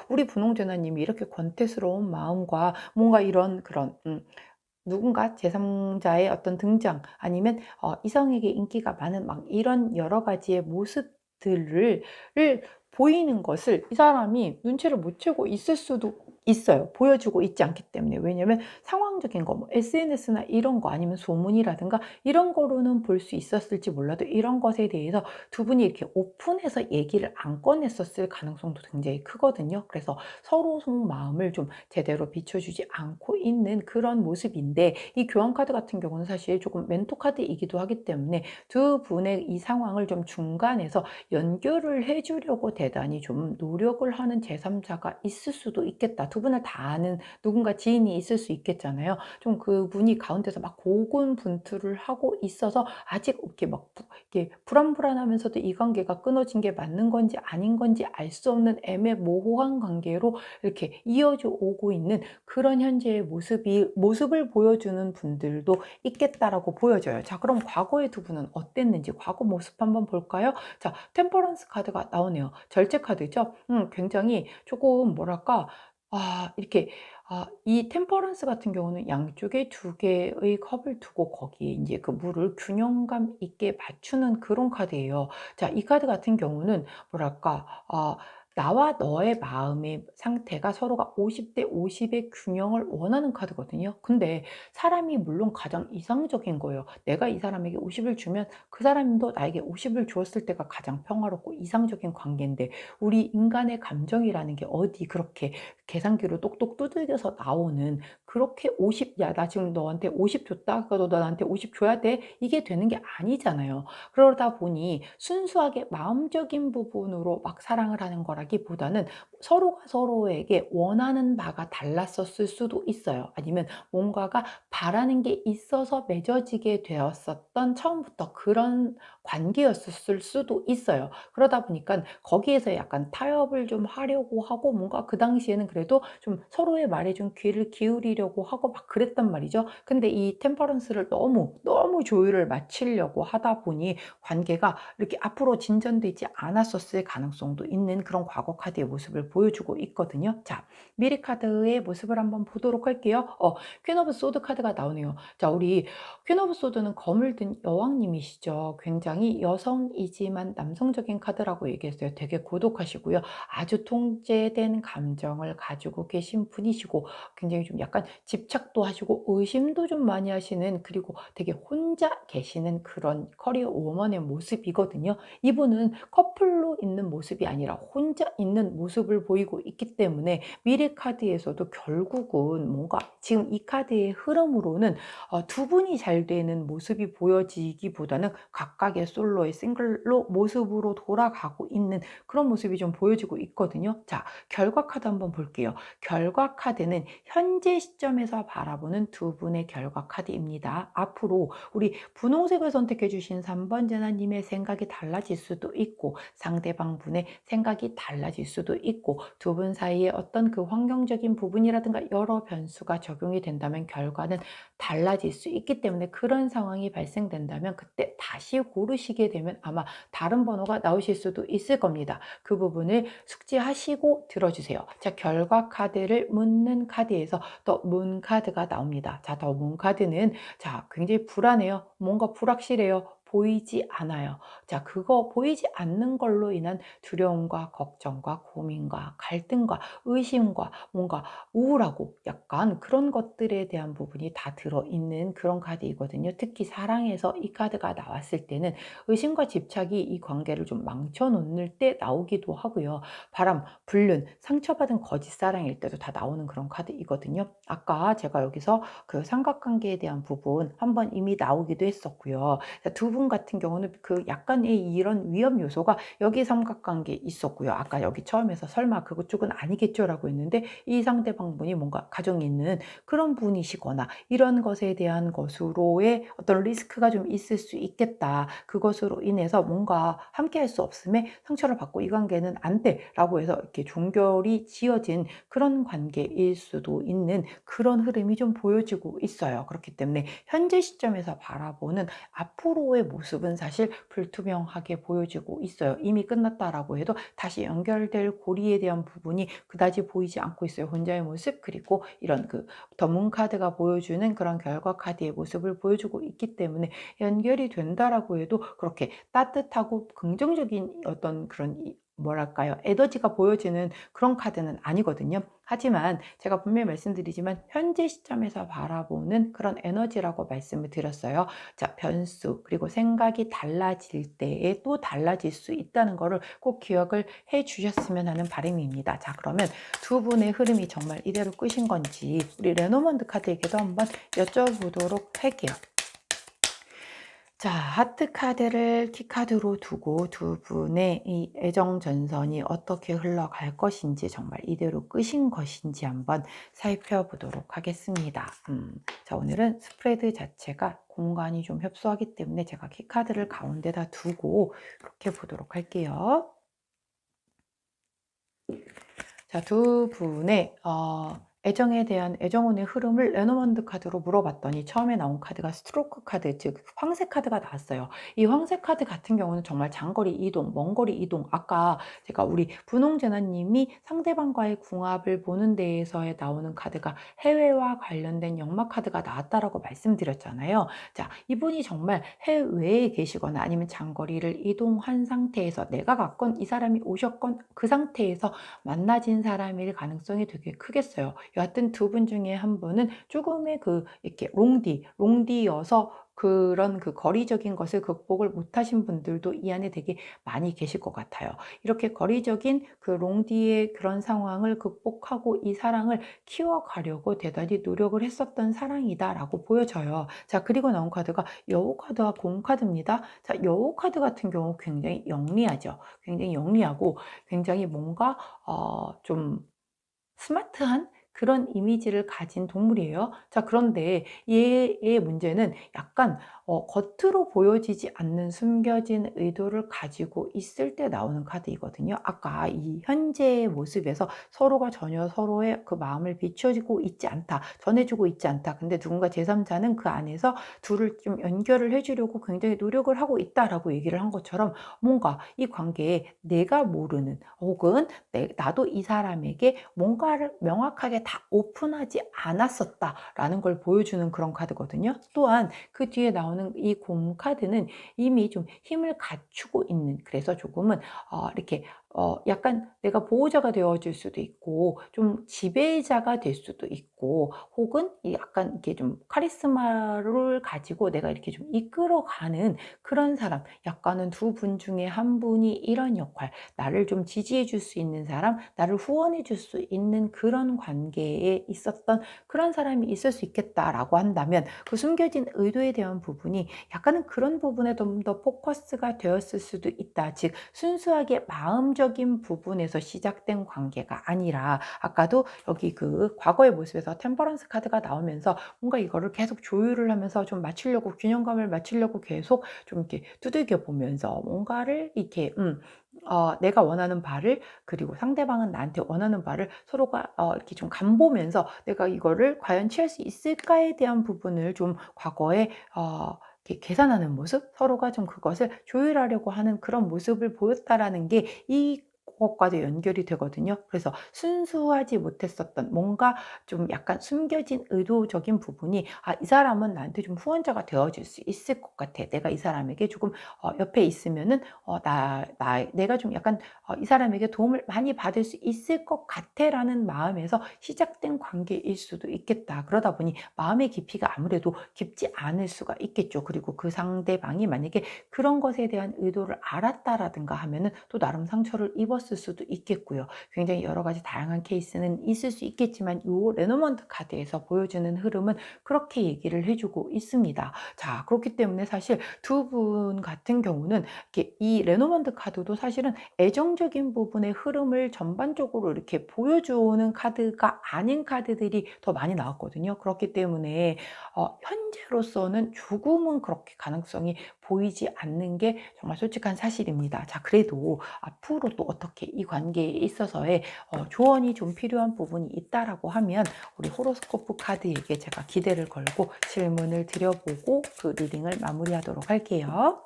우리 분홍 제나님이 이렇게 권태스러운 마음과 뭔가 이런 그런 누군가 제3자의 어떤 등장, 아니면 이성에게 인기가 많은 막 이런 여러 가지의 모습 모습들을 보이는 것을 이 사람이 눈치를 못 채고 있을 수도 있어요. 보여주고 있지 않기 때문에. 왜냐면 상황적인 거 뭐 SNS나 이런 거 아니면 소문이라든가 이런 거로는 볼 수 있었을지 몰라도 이런 것에 대해서 두 분이 이렇게 오픈해서 얘기를 안 꺼냈었을 가능성도 굉장히 크거든요. 그래서 서로 속마음을 좀 제대로 비춰주지 않고 있는 그런 모습인데, 이 교환 카드 같은 경우는 사실 조금 멘토 카드이기도 하기 때문에 두 분의 이 상황을 좀 중간에서 연결을 해 주려고 대단히 좀 노력을 하는 제3자가 있을 수도 있겠다. 두 분을 다 아는 누군가 지인이 있을 수 있겠잖아요. 좀 그분이 가운데서 막 고군분투를 하고 있어서 아직 이렇게 막 이렇게 불안불안하면서도 이 관계가 끊어진 게 맞는 건지 아닌 건지 알 수 없는 애매모호한 관계로 이렇게 이어져 오고 있는 그런 현재의 모습을 보여주는 분들도 있겠다라고 보여져요. 자, 그럼 과거의 두 분은 어땠는지 과거 모습 한번 볼까요? 자, 템퍼런스 카드가 나오네요. 절제 카드죠. 굉장히 조금 뭐랄까, 이렇게, 이 템퍼런스 같은 경우는 양쪽에 두 개의 컵을 두고 거기에 이제 그 물을 균형감 있게 맞추는 그런 카드예요. 자, 이 카드 같은 경우는 뭐랄까, 나와 너의 마음의 상태가 서로가 50대 50의 균형을 원하는 카드거든요. 근데 사람이 물론 가장 이상적인 거예요. 내가 이 사람에게 50을 주면 그 사람도 나에게 50을 주었을 때가 가장 평화롭고 이상적인 관계인데, 우리 인간의 감정이라는 게 어디 그렇게 계산기로 똑똑 두들겨서 나오는, 그렇게 50, 야, 나 지금 너한테 50 줬다. 그래도 너 나한테 50 줘야 돼. 이게 되는 게 아니잖아요. 그러다 보니 순수하게 마음적인 부분으로 막 사랑을 하는 거라기보다는 서로가 서로에게 원하는 바가 달랐었을 수도 있어요. 아니면 뭔가가 바라는 게 있어서 맺어지게 되었었던 처음부터 그런 관계였을 수도 있어요. 그러다 보니까 거기에서 약간 타협을 좀 하려고 하고, 뭔가 그 당시에는 그래도 좀 서로의 말에 좀 귀를 기울이려고 하고 막 그랬단 말이죠. 근데 이 템퍼런스를 너무 조율을 맞추려고 하다 보니 관계가 이렇게 앞으로 진전되지 않았었을 가능성도 있는 그런 과거 카드의 모습을 보여주고 있거든요. 자, 미리 카드의 모습을 한번 보도록 할게요. 퀸 오브 소드 카드가 나오네요. 자, 우리 퀸 오브 소드는 검을 든 여왕님이시죠. 굉장히 여성이지만 남성적인 카드라고 얘기했어요. 되게 고독하시고요. 아주 통제된 감정을 가지고 계신 분이시고, 굉장히 좀 약간 집착도 하시고 의심도 좀 많이 하시는, 그리고 되게 혼자 계시는 그런 커리어 우먼의 모습이거든요. 이분은 커플로 있는 모습이 아니라 혼자 있는 모습을 보이고 있기 때문에 미래 카드에서도 결국은 뭔가 지금 이 카드의 흐름으로는 두 분이 잘 되는 모습이 보여지기보다는 각각의 솔로의 싱글로 모습으로 돌아가고 있는 그런 모습이 좀 보여지고 있거든요. 자, 결과 카드 한번 볼게요. 결과 카드는 현재 시점에서 바라보는 두 분의 결과 카드입니다. 앞으로 우리 분홍색을 선택해 주신 3번 제나님의 생각이 달라질 수도 있고, 상대방 분의 생각이 달라질 수도 있고, 두 분 사이에 어떤 그 환경적인 부분이라든가 여러 변수가 적용이 된다면 결과는 달라질 수 있기 때문에, 그런 상황이 발생된다면 그때 다시 고르시게 되면 아마 다른 번호가 나오실 수도 있을 겁니다. 그 부분을 숙지하시고 들어주세요. 자, 결과 카드를 묻는 카드에서 더 문 카드가 나옵니다. 자, 더 문 카드는 자, 굉장히 불안해요. 뭔가 불확실해요. 보이지 않아요. 자, 그거 보이지 않는 걸로 인한 두려움과 걱정과 고민과 갈등과 의심과 뭔가 우울하고 약간 그런 것들에 대한 부분이 다 들어있는 그런 카드이거든요. 특히 사랑에서 이 카드가 나왔을 때는 의심과 집착이 이 관계를 좀 망쳐놓을 때 나오기도 하고요. 바람, 불륜, 상처받은 거짓 사랑일 때도 다 나오는 그런 카드이거든요. 아까 제가 여기서 그 삼각관계에 대한 부분 한번 이미 나오기도 했었고요. 두 분 같은 경우는 그 약간의 이런 위험 요소가 여기 삼각관계에 있었고요. 아까 여기 처음에서 설마 그것 쪽은 아니겠죠라고 했는데, 이 상대방분이 뭔가 가정이 있는 그런 분이시거나 이런 것에 대한 것으로의 어떤 리스크가 좀 있을 수 있겠다. 그것으로 인해서 뭔가 함께할 수 없음에 상처를 받고 이 관계는 안 돼라고 해서 이렇게 종결이 지어진 그런 관계일 수도 있는 그런 흐름이 좀 보여지고 있어요. 그렇기 때문에 현재 시점에서 바라보는 앞으로의 모습은 사실 불투명하게 보여지고 있어요. 이미 끝났다라고 해도 다시 연결될 고리에 대한 부분이 그다지 보이지 않고 있어요. 혼자의 모습, 그리고 이런 그 더 문 카드가 보여주는 그런 결과 카드의 모습을 보여주고 있기 때문에 연결이 된다라고 해도 그렇게 따뜻하고 긍정적인 어떤 그런 뭐랄까요? 에너지가 보여지는 그런 카드는 아니거든요. 하지만 제가 분명히 말씀드리지만 현재 시점에서 바라보는 그런 에너지라고 말씀을 드렸어요. 자, 변수 그리고 생각이 달라질 때에 또 달라질 수 있다는 거를 꼭 기억을 해 주셨으면 하는 바람입니다. 자, 그러면 두 분의 흐름이 정말 이대로 끝인 건지 우리 레노먼드 카드에게도 한번 여쭤보도록 할게요. 자, 하트 카드를 키카드로 두고 두 분의 이 애정 전선이 어떻게 흘러갈 것인지, 정말 이대로 끝인 것인지 한번 살펴보도록 하겠습니다. 자, 오늘은 스프레드 자체가 공간이 좀 협소하기 때문에 제가 키카드를 가운데다 두고 이렇게 보도록 할게요. 자, 두 분의 애정에 대한 애정운의 흐름을 레노먼드 카드로 물어봤더니 처음에 나온 카드가 스트로크 카드, 즉 황새 카드가 나왔어요. 이 황새 카드 같은 경우는 정말 장거리 이동, 먼거리 이동, 아까 제가 우리 분홍재나님이 상대방과의 궁합을 보는 데에서에 나오는 카드가 해외와 관련된 역마 카드가 나왔다라고 말씀드렸잖아요. 자, 이분이 정말 해외에 계시거나 아니면 장거리를 이동한 상태에서 내가 갔건 이 사람이 오셨건 그 상태에서 만나진 사람일 가능성이 되게 크겠어요. 여하튼 두 분 중에 한 분은 조금의 그 이렇게 롱디여서 그런 그 거리적인 것을 극복을 못하신 분들도 이 안에 되게 많이 계실 것 같아요. 이렇게 거리적인 그 롱디의 그런 상황을 극복하고 이 사랑을 키워가려고 대단히 노력을 했었던 사랑이다라고 보여져요. 자, 그리고 나온 카드가 여우 카드와 공 카드입니다. 자, 여우 카드 같은 경우 굉장히 영리하죠. 굉장히 영리하고 굉장히 뭔가 좀 스마트한 그런 이미지를 가진 동물이에요. 자, 그런데 얘의 문제는 약간 겉으로 보여지지 않는 숨겨진 의도를 가지고 있을 때 나오는 카드이거든요. 아까 이 현재의 모습에서 서로가 전혀 서로의 그 마음을 비춰주고 있지 않다, 전해주고 있지 않다. 근데 누군가 제3자는 그 안에서 둘을 좀 연결을 해주려고 굉장히 노력을 하고 있다라고 얘기를 한 것처럼, 뭔가 이 관계에 내가 모르는, 혹은 나도 이 사람에게 뭔가를 명확하게 다 오픈하지 않았었다라는 걸 보여주는 그런 카드거든요. 또한 그 뒤에 나오는 이 곰 카드는 이미 좀 힘을 갖추고 있는, 그래서 조금은 이렇게 약간 내가 보호자가 되어줄 수도 있고 좀 지배자가 될 수도 있고, 혹은 약간 이렇게 좀 카리스마를 가지고 내가 이렇게 좀 이끌어가는 그런 사람, 약간은 두 분 중에 한 분이 이런 역할, 나를 좀 지지해 줄 수 있는 사람, 나를 후원해 줄 수 있는 그런 관계에 있었던 그런 사람이 있을 수 있겠다라고 한다면, 그 숨겨진 의도에 대한 부분이 약간은 그런 부분에 좀 더 포커스가 되었을 수도 있다. 즉 순수하게 마음적인 부분에서 시작된 관계가 아니라, 아까도 여기 그 과거의 모습에서 템퍼런스 카드가 나오면서 뭔가 이거를 계속 조율을 하면서 좀 맞추려고, 균형감을 맞추려고 계속 좀 이렇게 두들겨 보면서 뭔가를 이렇게 내가 원하는 바를, 그리고 상대방은 나한테 원하는 바를 서로가 이렇게 좀 간보면서 내가 이거를 과연 취할 수 있을까에 대한 부분을 좀 과거에 이렇게 계산하는 모습, 서로가 좀 그것을 조율하려고 하는 그런 모습을 보였다라는 게 이것과도 연결이 되거든요. 그래서 순수하지 못했었던 뭔가 좀 약간 숨겨진 의도적인 부분이, 이 사람은 나한테 좀 후원자가 되어줄 수 있을 것 같아. 내가 이 사람에게 조금 옆에 있으면은 내가 좀 약간 이 사람에게 도움을 많이 받을 수 있을 것 같아라는 마음에서 시작된 관계일 수도 있겠다. 그러다 보니 마음의 깊이가 아무래도 깊지 않을 수가 있겠죠. 그리고 그 상대방이 만약에 그런 것에 대한 의도를 알았다라든가 하면은 또 나름 상처를 입었을 수도 있겠고요. 굉장히 여러 가지 다양한 케이스는 있을 수 있겠지만 이 레노먼트 카드에서 보여주는 흐름은 그렇게 얘기를 해주고 있습니다. 자, 그렇기 때문에 사실 두 분 같은 경우는 이렇게 이 레노먼트 카드도 사실은 애정적인 부분의 흐름을 전반적으로 이렇게 보여주는 카드가 아닌 카드들이 더 많이 나왔거든요. 그렇기 때문에 현재로서는 조금은 그렇게 가능성이 보이지 않는 게 정말 솔직한 사실입니다. 자, 그래도 앞으로 또 어떻게 이렇게 이 관계에 있어서의 조언이 좀 필요한 부분이 있다라고 하면 우리 호로스코프 카드에게 제가 기대를 걸고 질문을 드려보고 그 리딩을 마무리하도록 할게요.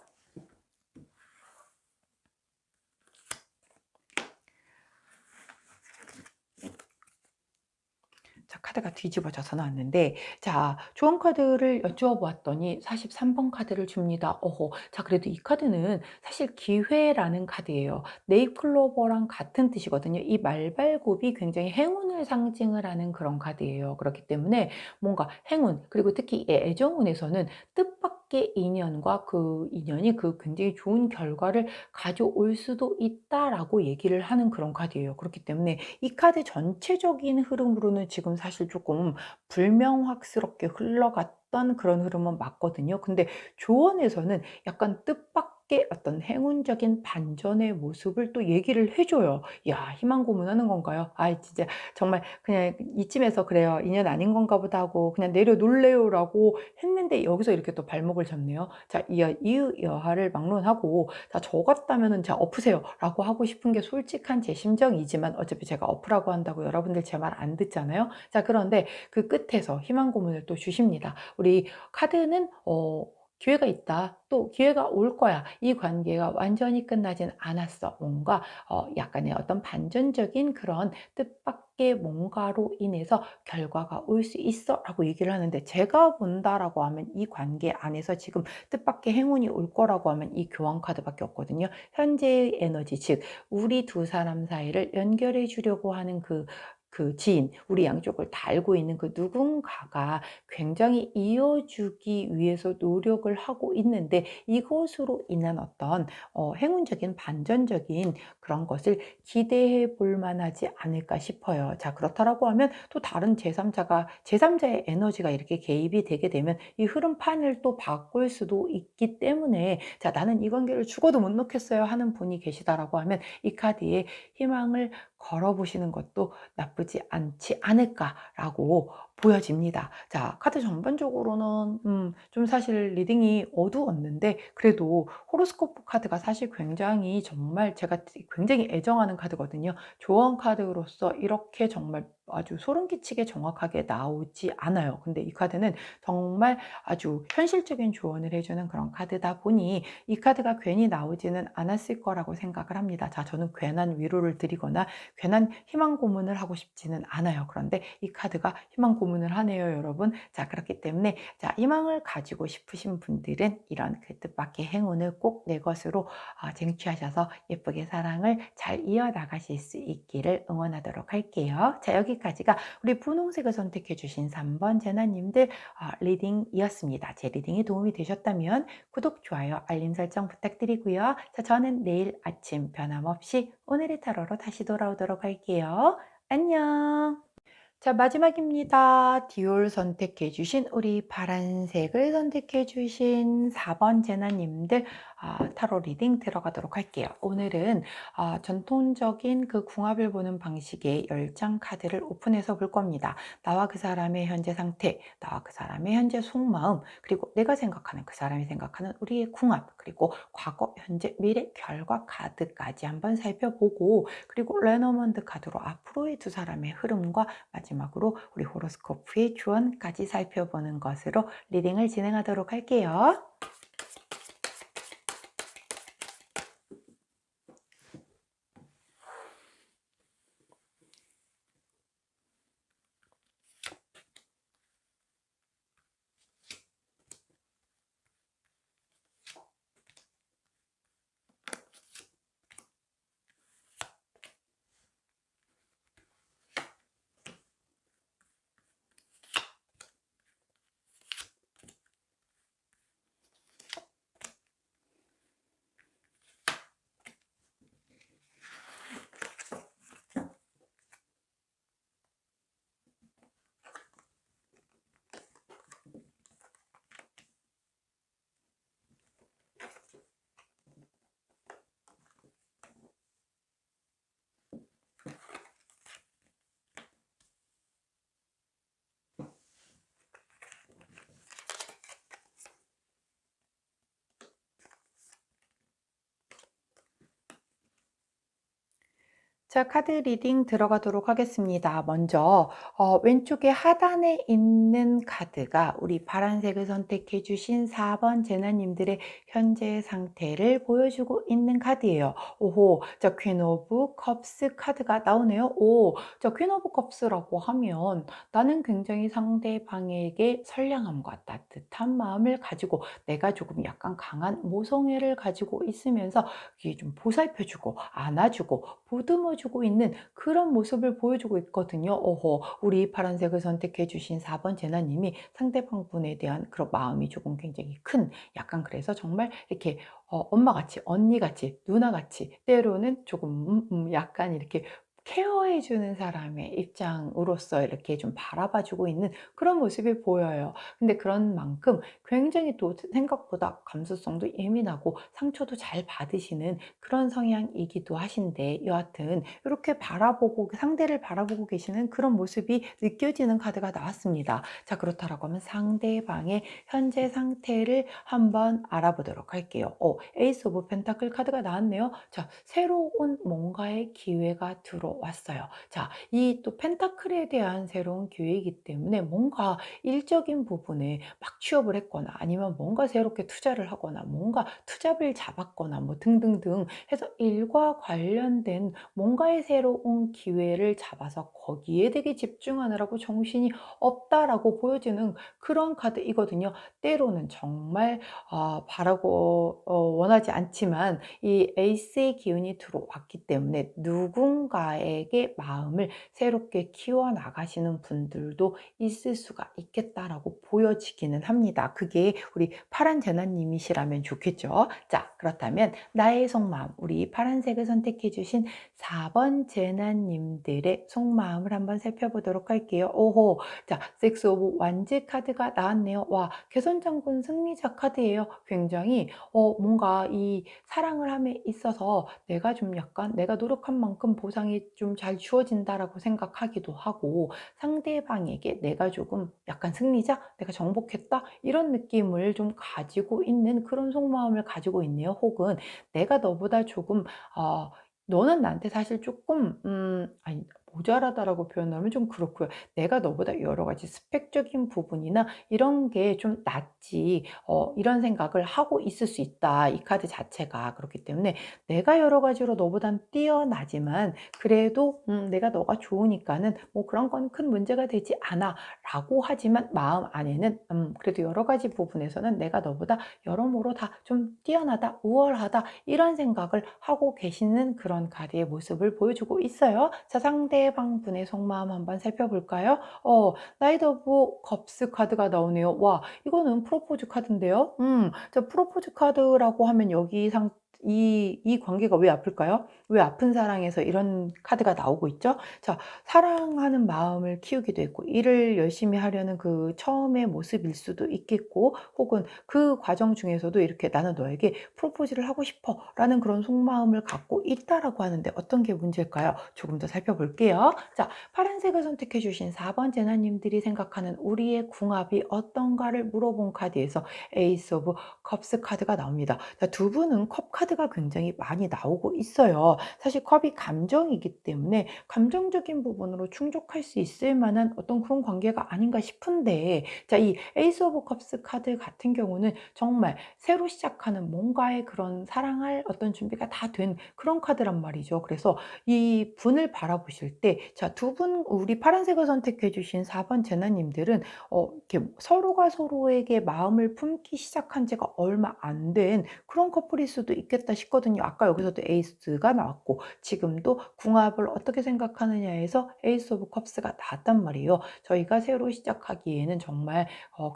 자, 카드가 뒤집어져서 나왔는데, 자, 조언 카드를 여쭈어 보았더니 43번 카드를 줍니다. 어허. 자, 그래도 이 카드는 사실 기회라는 카드예요. 네잎클로버랑 같은 뜻이거든요. 이 말발굽이 굉장히 행운을 상징을 하는 그런 카드예요. 그렇기 때문에 뭔가 행운, 그리고 특히 이 애정운에서는 뜻밖의 인연과 그 인연이 그 굉장히 좋은 결과를 가져올 수도 있다라고 얘기를 하는 그런 카드예요. 그렇기 때문에 이 카드 전체적인 흐름으로는 지금 사실 조금 불명확스럽게 흘러갔던 그런 흐름은 맞거든요. 근데 조언에서는 약간 뜻밖의 어떤 행운적인 반전의 모습을 또 얘기를 해 줘요. "야, 희망 고문하는 건가요? 아이 진짜 정말 그냥 이쯤에서 그래요. 인연 아닌 건가 보다." 하고 "그냥 내려놓을래요."라고 했는데 여기서 이렇게 또 발목을 잡네요. 자, 이의 여하를 막론하고 "자, 저 같다면은 자 엎으세요."라고 하고 싶은 게 솔직한 제 심정이지만 어차피 제가 엎으라고 한다고 여러분들 제 말 안 듣잖아요. 자, 그런데 그 끝에서 희망 고문을 또 주십니다. 우리 카드는 기회가 있다. 또 기회가 올 거야. 이 관계가 완전히 끝나진 않았어. 뭔가 약간의 어떤 반전적인 그런 뜻밖의 뭔가로 인해서 결과가 올 수 있어라고 얘기를 하는데, 제가 본다라고 하면 이 관계 안에서 지금 뜻밖의 행운이 올 거라고 하면 이 교환 카드밖에 없거든요. 현재의 에너지, 즉 우리 두 사람 사이를 연결해 주려고 하는 그 지인, 우리 양쪽을 다 알고 있는 그 누군가가 굉장히 이어주기 위해서 노력을 하고 있는데, 이것으로 인한 어떤 행운적인 반전적인 그런 것을 기대해 볼 만하지 않을까 싶어요. 자, 그렇다라고 하면 또 다른 제3자의 에너지가 이렇게 개입이 되게 되면 이 흐름판을 또 바꿀 수도 있기 때문에, 자, 나는 이 관계를 죽어도 못 놓겠어요 하는 분이 계시다라고 하면 이 카드에 희망을 걸어보시는 것도 나쁘지 않지 않을까라고 보여집니다. 자, 카드 전반적으로는 좀 사실 리딩이 어두웠는데, 그래도 호로스코프 카드가 사실 굉장히 정말 제가 굉장히 애정하는 카드거든요. 조언 카드로서 이렇게 정말 아주 소름 끼치게 정확하게 나오지 않아요. 근데 이 카드는 정말 아주 현실적인 조언을 해주는 그런 카드다 보니 이 카드가 괜히 나오지는 않았을 거라고 생각을 합니다. 자, 저는 괜한 위로를 드리거나 괜한 희망 고문을 하고 싶지는 않아요. 그런데 이 카드가 희망 고문을 하네요, 여러분. 자, 그렇기 때문에 자, 희망을 가지고 싶으신 분들은 이런 그 뜻밖의 행운을 꼭 내 것으로 쟁취하셔서 예쁘게 사랑을 잘 이어나가실 수 있기를 응원하도록 할게요. 자, 여기까지가 우리 분홍색을 선택해 주신 3번 제나님들 리딩이었습니다. 제 리딩이 도움이 되셨다면 구독, 좋아요, 알림 설정 부탁드리고요. 자, 저는 내일 아침 변함없이 오늘의 타로로 다시 돌아오도록 할게요. 안녕. 자, 마지막입니다. 디올 선택해 주신 우리 파란색을 선택해 주신 4번 제나님들 타로 리딩 들어가도록 할게요. 오늘은 전통적인 그 궁합을 보는 방식의 10장 카드를 오픈해서 볼 겁니다. 나와 그 사람의 현재 상태, 나와 그 사람의 현재 속마음, 그리고 내가 생각하는 그 사람이 생각하는 우리의 궁합, 그리고 과거, 현재, 미래, 결과 카드까지 한번 살펴보고, 그리고 레너먼드 카드로 앞으로의 두 사람의 흐름과 마지막으로 우리 호로스코프의 조언까지 살펴보는 것으로 리딩을 진행하도록 할게요. 자, 카드 리딩 들어가도록 하겠습니다. 먼저 왼쪽에 하단에 있는 카드가 우리 파란색을 선택해 주신 4번 제나님들의 현재 상태를 보여주고 있는 카드예요. 오호, 자, 퀸 오브 컵스 카드가 나오네요. 오, 자, 퀸 오브 컵스라고 하면 나는 굉장히 상대방에게 선량함과 따뜻한 마음을 가지고 내가 조금 약간 강한 모성애를 가지고 있으면서 이게 좀 보살펴주고 안아주고 보듬어주고 있는 그런 모습을 보여주고 있거든요. 어허, 우리 파란색을 선택해 주신 4번 제나님이 상대방 분에 대한 그런 마음이 조금 굉장히 큰, 약간 그래서 정말 이렇게 엄마같이, 언니같이, 누나같이, 때로는 조금 약간 이렇게 케어해 주는 사람의 입장으로서 이렇게 좀 바라봐 주고 있는 그런 모습이 보여요. 근데 그런 만큼 굉장히 또 생각보다 감수성도 예민하고 상처도 잘 받으시는 그런 성향이기도 하신데, 여하튼 이렇게 바라보고 상대를 바라보고 계시는 그런 모습이 느껴지는 카드가 나왔습니다. 자, 그렇다라고 하면 상대방의 현재 상태를 한번 알아보도록 할게요. 에이스 오브 펜타클 카드가 나왔네요. 자, 새로운 뭔가의 기회가 들어왔어요. 자, 이 또 펜타클에 대한 새로운 기회이기 때문에 뭔가 일적인 부분에 막 취업을 했거나 아니면 뭔가 새롭게 투자를 하거나 뭔가 투잡을 잡았거나 뭐 등등등 해서 일과 관련된 뭔가의 새로운 기회를 잡아서 거기에 되게 집중하느라고 정신이 없다라고 보여지는 그런 카드이거든요. 때로는 정말 바라고 원하지 않지만 이 에이스의 기운이 들어왔기 때문에 누군가에게 마음을 새롭게 키워나가시는 분들도 있을 수가 있겠다라고 보여지기는 합니다. 그게 우리 파란 제나님이시라면 좋겠죠. 자, 그렇다면 나의 속마음, 우리 파란색을 선택해 주신 4번 제나님들의 속마음을 한번 살펴보도록 할게요. 오호, 자, 섹스 오브 완즈 카드가 나왔네요. 와, 개선장군 승리자 카드예요. 굉장히 뭔가 이 사랑을 함에 있어서 내가 좀 약간 내가 노력한 만큼 보상이 좀 잘 주어진다라고 생각하기도 하고, 상대방에게 내가 조금 약간 승리자, 내가 정복했다 이런 느낌을 좀 가지고 있는 그런 속마음을 가지고 있네요. 혹은 내가 너보다 조금 어, 너는 나한테 사실 조금 아니 모자라다라고 표현하면 좀 그렇고요. 내가 너보다 여러 가지 스펙적인 부분이나 이런 게 좀 낫지, 이런 생각을 하고 있을 수 있다. 이 카드 자체가 그렇기 때문에 내가 여러 가지로 너보단 뛰어나지만 그래도 내가 너가 좋으니까는 뭐 그런 건 큰 문제가 되지 않아라고 하지만 마음 안에는 그래도 여러 가지 부분에서는 내가 너보다 여러모로 다 좀 뛰어나다, 우월하다 이런 생각을 하고 계시는 그런 카드의 모습을 보여주고 있어요. 자, 상대방 분의 속마음 한번 살펴볼까요? 나이트 오브 컵스 카드가 나오네요. 와, 이거는 프로포즈 카드인데요. 자, 프로포즈 카드라고 하면 여기 이 관계가 왜 아플까요? 왜 아픈 사랑에서 이런 카드가 나오고 있죠? 자, 사랑하는 마음을 키우기도 했고, 일을 열심히 하려는 그 처음의 모습일 수도 있겠고, 혹은 그 과정 중에서도 이렇게 나는 너에게 프로포즈를 하고 싶어 라는 그런 속마음을 갖고 있다라고 하는데 어떤 게 문제일까요? 조금 더 살펴볼게요. 자, 파란색을 선택해 주신 4번 제나님들이 생각하는 우리의 궁합이 어떤가를 물어본 카드에서 에이스 오브 컵스 카드가 나옵니다. 자, 두 분은 컵 카드가 굉장히 많이 나오고 있어요. 사실 컵이 감정이기 때문에 감정적인 부분으로 충족할 수 있을 만한 어떤 그런 관계가 아닌가 싶은데, 자, 이 에이스 오브 컵스 카드 같은 경우는 정말 새로 시작하는 뭔가의 그런 사랑할 어떤 준비가 다 된 그런 카드란 말이죠. 그래서 이 분을 바라보실 때, 자, 두 분, 우리 파란색을 선택해 주신 4번 제나님들은 이렇게 서로가 서로에게 마음을 품기 시작한 지가 얼마 안 된 그런 커플일 수도 있겠다 싶거든요. 아까 여기서도 에이스가 나왔고 지금도 궁합을 어떻게 생각하느냐에서 에이스 오브 컵스가 나왔단 말이에요. 저희가 새로 시작하기에는 정말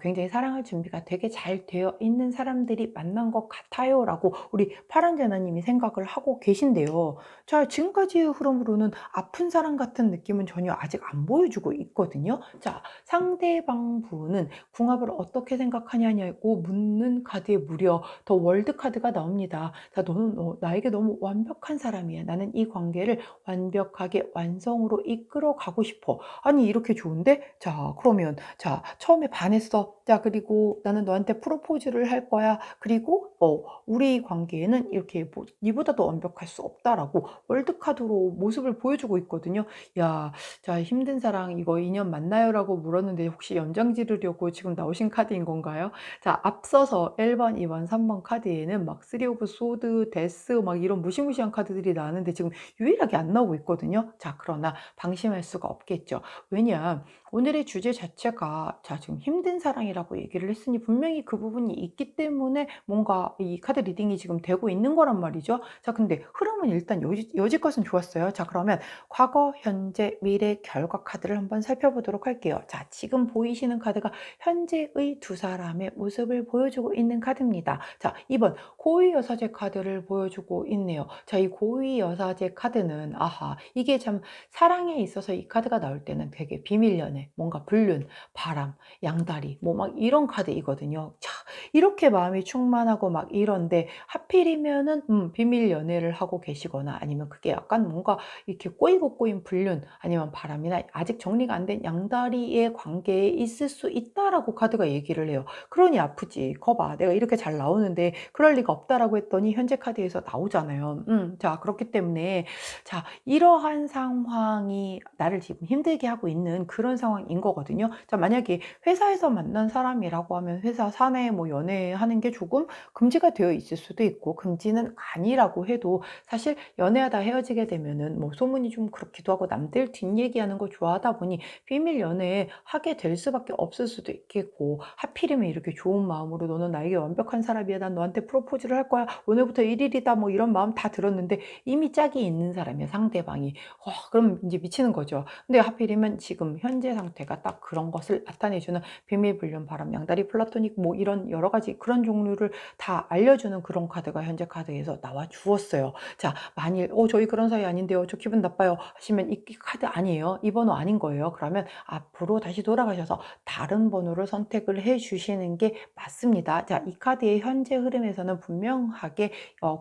굉장히 사랑할 준비가 되게 잘 되어 있는 사람들이 만난 것 같아요라고 우리 파란 제나님이 생각을 하고 계신데요. 자, 지금까지의 흐름으로는 아픈 사랑 같은 느낌은 전혀 아직 안 보여주고 있거든요. 자, 상대방 분은 궁합을 어떻게 생각하냐고 묻는 카드에 무려 더 월드 카드가 나옵니다. 자, 너는 나에게 너무 완벽한 사람이야. 나는 이 관계를 완벽하게 완성으로 이끌어 가고 싶어. 아니, 이렇게 좋은데? 자, 그러면 자, 처음에 반했어. 자, 그리고 "나는 너한테 프로포즈를 할 거야. 그리고 우리 관계에는 이렇게 뭐 니보다 더 완벽할 수 없다."라고 월드카드로 모습을 보여주고 있거든요. 야, 자, "힘든 사랑 이거 인연 맞나요?"라고 물었는데 혹시 연장 지르려고 지금 나오신 카드인 건가요? 자, 앞서서 1 번, 2 번, 3번 카드에는 막 쓰리 오브 소드, 데스 막 이런 무시무시한 카드들이 나왔는데 지금 유일하게 안 나오고 있거든요. 자, 그러나 방심할 수가 없겠죠. 왜냐, 오늘의 주제 자체가 자 지금 힘든 사랑이라고 얘기를 했으니 분명히 그 부분이 있기 때문에 뭔가 이 카드 리딩이 지금 되고 있는 거란 말이죠. 자, 근데 흐름은 일단 여지껏은 좋았어요. 자, 그러면 과거, 현재, 미래, 결과 카드를 한번 살펴보도록 할게요. 자, 지금 보이시는 카드가 현재의 두 사람의 모습을 보여주고 있는 카드입니다. 자, 2번 고위 여사제 카드를 보여주고 있네요. 자, 이 고위 여사제 카드는 아하, 이게 참 사랑에 있어서 이 카드가 나올 때는 되게 비밀 연애, 뭔가 불륜, 바람, 양다리 뭐 막 이런 카드이거든요. 자, 이렇게 마음이 충만하고 막 이런데 하필이면은 비밀 연애를 하고 계시거나 아니면 그게 약간 뭔가 이렇게 꼬이고 꼬인 불륜 아니면 바람이나 아직 정리가 안 된 양다리의 관계에 있을 수 있다라고 카드가 얘기를 해요. 그러니 아프지. 거 봐. 내가 이렇게 잘 나오는데 그럴 리가 없다라고 했더니 현재 카드에서 나오잖아요. 자, 그렇기 때문에 자, 이러한 상황이 나를 지금 힘들게 하고 있는 그런 상황인 거거든요. 자, 만약에 회사에서 만난 사람이라고 하면 회사 사내 뭐 연애하는 게 조금 금지가 되어 있을 수도 있고 금지는 아니라고 해도 사실 연애하다 헤어지게 되면은 뭐 소문이 좀 그렇기도 하고 남들 뒷얘기하는 거 좋아하다 보니 비밀 연애 하게 될 수밖에 없을 수도 있겠고 하필이면 이렇게 좋은 마음으로 "너는 나에게 완벽한 사람이야. 난 너한테 프로포즈를 할 거야. 오늘부터 1 일이다." 뭐 이런 마음 다 들었는데 이미 짝이 있는 사람이야, 상대방이. 그럼 인제 미치는 거죠. 근데 하필이면 지금 현재 상태가 딱 그런 것을 나타내 주는 비밀, 불륜, 바람, 양다리, 플라토닉 뭐 이런 여러 가지 그런 종류를 다 알려주는 그런 카드가 현재 카드에서 나와 주었어요. 자, 만일 저희 그런 사이 아닌데요. 저 기분 나빠요." 하시면 이 카드 아니에요. 이 번호 아닌 거예요. 그러면 앞으로 다시 돌아가셔서 다른 번호를 선택을 해 주시는 게 맞습니다. 자, 이 카드의 현재 흐름에서는 분명하게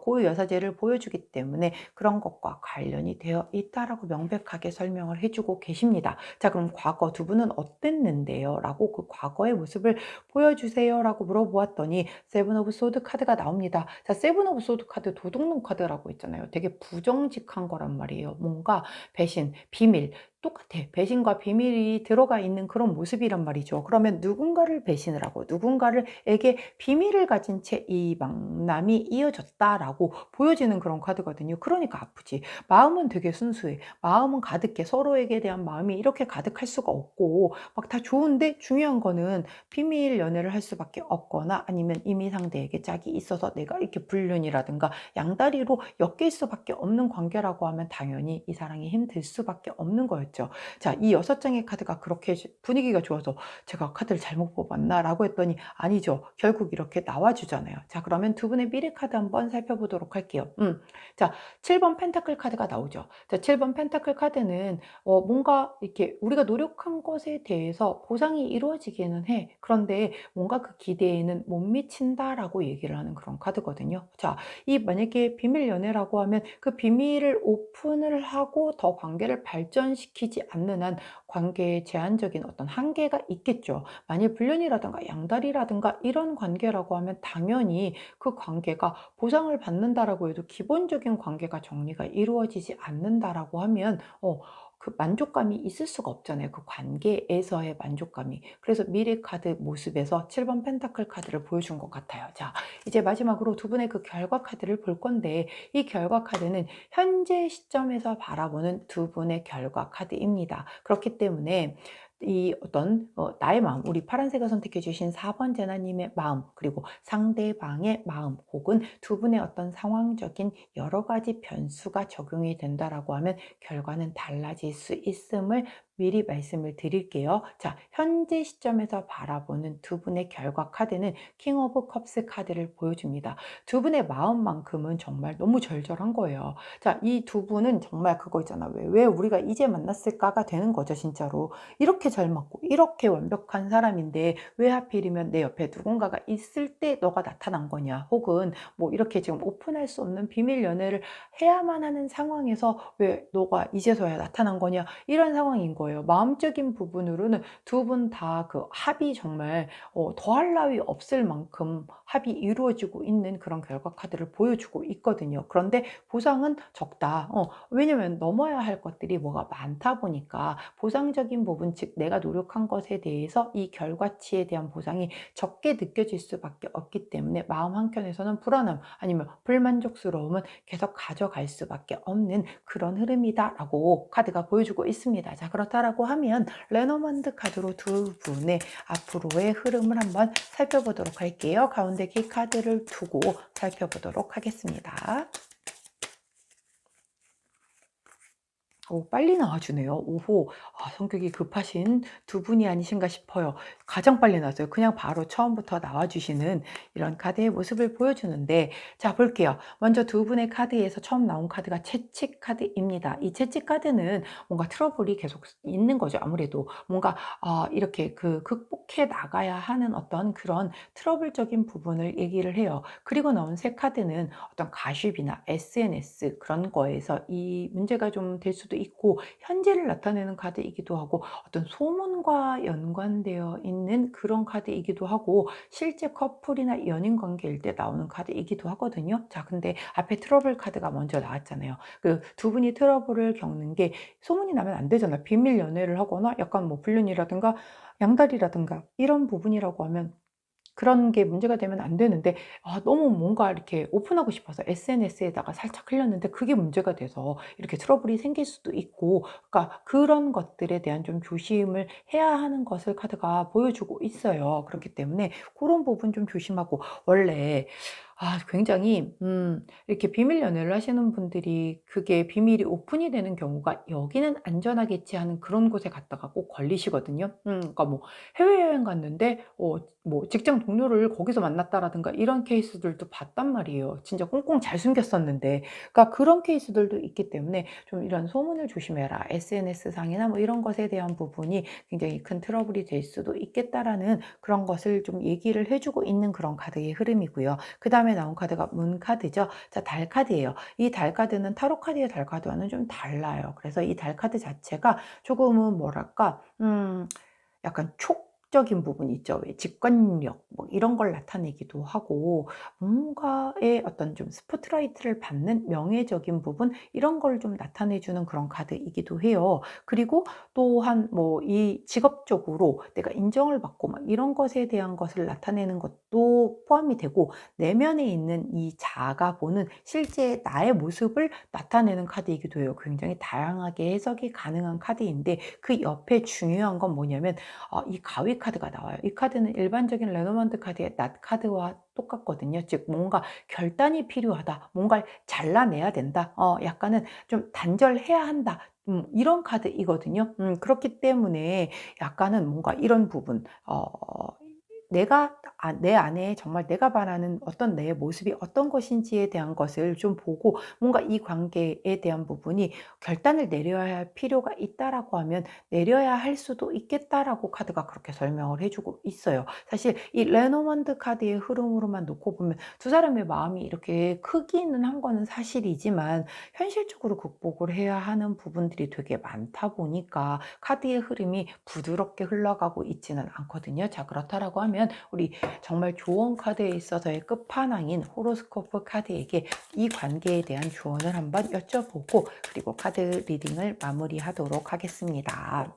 고유 여사제를 보여주기 때문에 그런 것과 관련이 되어 있다라고 명백하게 설명을 해 주고 계십니다. 자, 그럼 과거 두 분은 어땠는데요? 라고 그 과거의 모습을 보여주세요 라고 물어보았더니 세븐 오브 소드 카드가 나옵니다. 자, 세븐 오브 소드 카드 도둑놈 카드라고 있잖아요. 되게 부정직한 거란 말이에요. 뭔가 배신, 비밀, 똑같아. 배신과 비밀이 들어가 있는 그런 모습이란 말이죠. 그러면 누군가를 배신을 하고 누군가를 에게 비밀을 가진 채 이 만남이 이어졌다라고 보여지는 그런 카드거든요. 그러니까 아프지. 마음은 되게 순수해. 마음은 가득해. 서로에게 대한 마음이 이렇게 가득할 수가 없고 막 다 좋은데 중요한 거는 비밀 연애를 할 수밖에 없거나 아니면 이미 상대에게 짝이 있어서 내가 이렇게 불륜이라든가 양다리로 엮일 수밖에 없는 관계라고 하면 당연히 이 사랑이 힘들 수밖에 없는 거였죠. 자, 이 6장의 카드가 그렇게 분위기가 좋아서 '제가 카드를 잘못 뽑았나?'라고 했더니 아니죠. 결국 이렇게 나와 주잖아요. 자, 그러면 두 분의 미래 카드 한번 살펴보도록 할게요. 자, 7번 펜타클 카드가 나오죠. 자, 7번 펜타클 카드는 뭔가 이렇게 우리가 노력한 것에 대해서 보상이 이루어지기는 해. 그런데 뭔가 그 기대에는 못 미친다라고 얘기를 하는 그런 카드거든요. 자, 이 만약에 비밀 연애라고 하면 그 비밀을 오픈을 하고 더 관계를 발전시키지 않는 한 관계에 제한적인 어떤 한계가 있겠죠. 만일 불륜이라든가 양다리라든가 이런 관계라고 하면 당연히 그 관계가 보상을 받는다라고 해도 기본적인 관계가 정리가 이루어지지 않는다라고 하면 그 만족감이 있을 수가 없잖아요. 그 관계에서의 만족감이. 그래서 미래 카드 모습에서 7번 펜타클 카드를 보여준 것 같아요. 자, 이제 마지막으로 두 분의 그 결과 카드를 볼 건데 이 결과 카드는 현재 시점에서 바라보는 두 분의 결과 카드입니다. 그렇기 때문에 이 어떤 나의 마음, 우리 파란색을 선택해 주신 4번 제나님의 마음, 그리고 상대방의 마음 혹은 두 분의 어떤 상황적인 여러 가지 변수가 적용이 된다라고 하면 결과는 달라질 수 있음을 미리 말씀을 드릴게요. 자, 현재 시점에서 바라보는 두 분의 결과 카드는 킹 오브 컵스 카드를 보여줍니다. 두 분의 마음만큼은 정말 너무 절절한 거예요. 자, 이 두 분은 정말 그거 있잖아. 왜 우리가 이제 만났을까가 되는 거죠, 진짜로. 이렇게 잘 맞고 이렇게 완벽한 사람인데 왜 하필이면 내 옆에 누군가가 있을 때 너가 나타난 거냐 혹은 뭐 이렇게 지금 오픈할 수 없는 비밀 연애를 해야만 하는 상황에서 왜 너가 이제서야 나타난 거냐 이런 상황인 거예요. 거예요. 마음적인 부분으로는 두 분 다 그 합이 정말 더할 나위 없을 만큼 합이 이루어지고 있는 그런 결과 카드를 보여주고 있거든요. 그런데 보상은 적다. 왜냐면 넘어야 할 것들이 뭐가 많다 보니까 보상적인 부분, 즉 내가 노력한 것에 대해서 이 결과치에 대한 보상이 적게 느껴질 수밖에 없기 때문에 마음 한켠에서는 불안함 아니면 불만족스러움은 계속 가져갈 수밖에 없는 그런 흐름이다라고 카드가 보여주고 있습니다. 자, 그렇다라고 하면 레노먼드 카드로 두 분의 앞으로의 흐름을 한번 살펴보도록 할게요. 가운데 키 카드를 두고 살펴보도록 하겠습니다. 빨리 나와주네요. 오호. 성격이 급하신 두 분이 아니신가 싶어요. 가장 빨리 나왔어요. 그냥 바로 처음부터 나와주시는 이런 카드의 모습을 보여주는데, 자, 볼게요. 먼저 두 분의 카드에서 처음 나온 카드가 채찍 카드입니다. 이 채찍 카드는 뭔가 트러블이 계속 있는 거죠. 아무래도 뭔가 이렇게 극복해 나가야 하는 어떤 그런 트러블적인 부분을 얘기를 해요. 그리고 나온 새 카드는 어떤 가십이나 SNS 그런 거에서 이 문제가 좀 될 수도 있고, 현재를 나타내는 카드이기도 하고, 어떤 소문과 연관되어 있는 그런 카드이기도 하고, 실제 커플이나 연인 관계일 때 나오는 카드이기도 하거든요. 자, 근데 앞에 트러블 카드가 먼저 나왔잖아요. 그 두 분이 트러블을 겪는 게 소문이 나면 안 되잖아. 비밀 연애를 하거나 약간 뭐 불륜이라든가 양다리라든가 이런 부분이라고 하면 그런 게 문제가 되면 안 되는데, 너무 뭔가 이렇게 오픈하고 싶어서 SNS에다가 살짝 흘렸는데 그게 문제가 돼서 이렇게 트러블이 생길 수도 있고, 그러니까 그런 것들에 대한 좀 조심을 해야 하는 것을 카드가 보여주고 있어요. 그렇기 때문에 그런 부분 좀 조심하고, 원래 굉장히 이렇게 비밀 연애를 하시는 분들이 그게 비밀이 오픈이 되는 경우가 '여기는 안전하겠지.' 하는 그런 곳에 갔다가 꼭 걸리시거든요. 그러니까 뭐 해외여행 갔는데 뭐 직장 동료를 거기서 만났다라든가 이런 케이스들도 봤단 말이에요. 진짜 꽁꽁 잘 숨겼었는데. 그러니까 그런 케이스들도 있기 때문에 좀 이런 소문을 조심해라. SNS 상이나 뭐 이런 것에 대한 부분이 굉장히 큰 트러블이 될 수도 있겠다라는 그런 것을 좀 얘기를 해 주고 있는 그런 카드의 흐름이고요. 그다음에 나온 카드가 문 카드죠. 자, 달 카드예요. 이 달 카드는 타로 카드의 달 카드와는 좀 달라요. 그래서 이 달 카드 자체가 조금은 뭐랄까 약간 촉적인 부분이 있죠. 왜 직관력 뭐 이런 걸 나타내기도 하고, 뭔가의 어떤 좀 스포트라이트를 받는 명예적인 부분 이런 걸 좀 나타내 주는 그런 카드이기도 해요. 그리고 또한 뭐 이 직업적으로 내가 인정을 받고 막 이런 것에 대한 것을 나타내는 것도 포함이 되고, 내면에 있는 이 자아가 보는 실제 나의 모습을 나타내는 카드이기도 해요. 굉장히 다양하게 해석이 가능한 카드인데, 그 옆에 중요한 건 뭐냐면 이 가위 카드가 나와요. 이 카드는 일반적인 레노먼드 카드의 낫 카드와 똑같거든요. 즉 뭔가 결단이 필요하다. 뭔가를 잘라내야 된다. 약간은 좀 단절해야 한다. 이런 카드이거든요. 그렇기 때문에 약간은 뭔가 이런 부분, 내가 내 안에 정말 내가 바라는 어떤 내 모습이 어떤 것인지에 대한 것을 좀 보고, 뭔가 이 관계에 대한 부분이 결단을 내려야 할 필요가 있다라고 하면 내려야 할 수도 있겠다라고 카드가 그렇게 설명을 해 주고 있어요. 사실 이 레노먼드 카드의 흐름으로만 놓고 보면 두 사람의 마음이 이렇게 크기는 한 거는 사실이지만, 현실적으로 극복을 해야 하는 부분들이 되게 많다 보니까 카드의 흐름이 부드럽게 흘러가고 있지는 않거든요. 자, 그렇다라고 하면 우리 정말 조언 카드에 있어서의 끝판왕인 호로스코프 카드에게 이 관계에 대한 조언을 한번 여쭤보고, 그리고 카드 리딩을 마무리하도록 하겠습니다.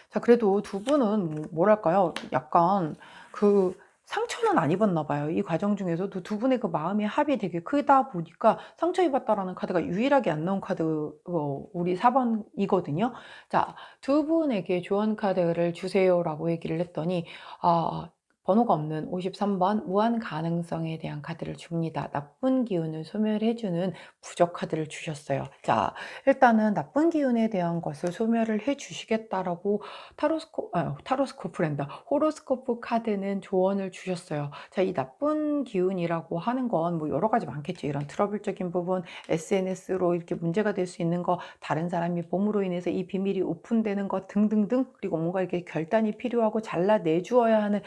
자, 그래도 두 분은 뭐랄까요? 약간 상처는 안 입었나 봐요. 이 과정 중에서도 두 분의 그 마음의 합이 되게 크다 보니까 상처 입었다라는 카드가 유일하게 안 나온 카드, 우리 4 번이거든요. 자, 두 분에게 조언 카드를 주세요라고 얘기를 했더니 번호가 없는 53번 무한 가능성에 대한 카드를 줍니다. 나쁜 기운을 소멸해 주는 부적 카드를 주셨어요. 자, 일단은 나쁜 기운에 대한 것을 소멸을 해 주시겠다라고 타로스코프랜다. 호로스코프 카드는 조언을 주셨어요. 자, 이 나쁜 기운이라고 하는 건 뭐 여러 가지 많겠죠. 이런 트러블적인 부분, SNS로 이렇게 문제가 될 수 있는 거, 다른 사람이 봄으로 인해서 이 비밀이 오픈되는 것 등등등, 그리고 뭔가 이렇게 결단이 필요하고 잘라내 주어야 하는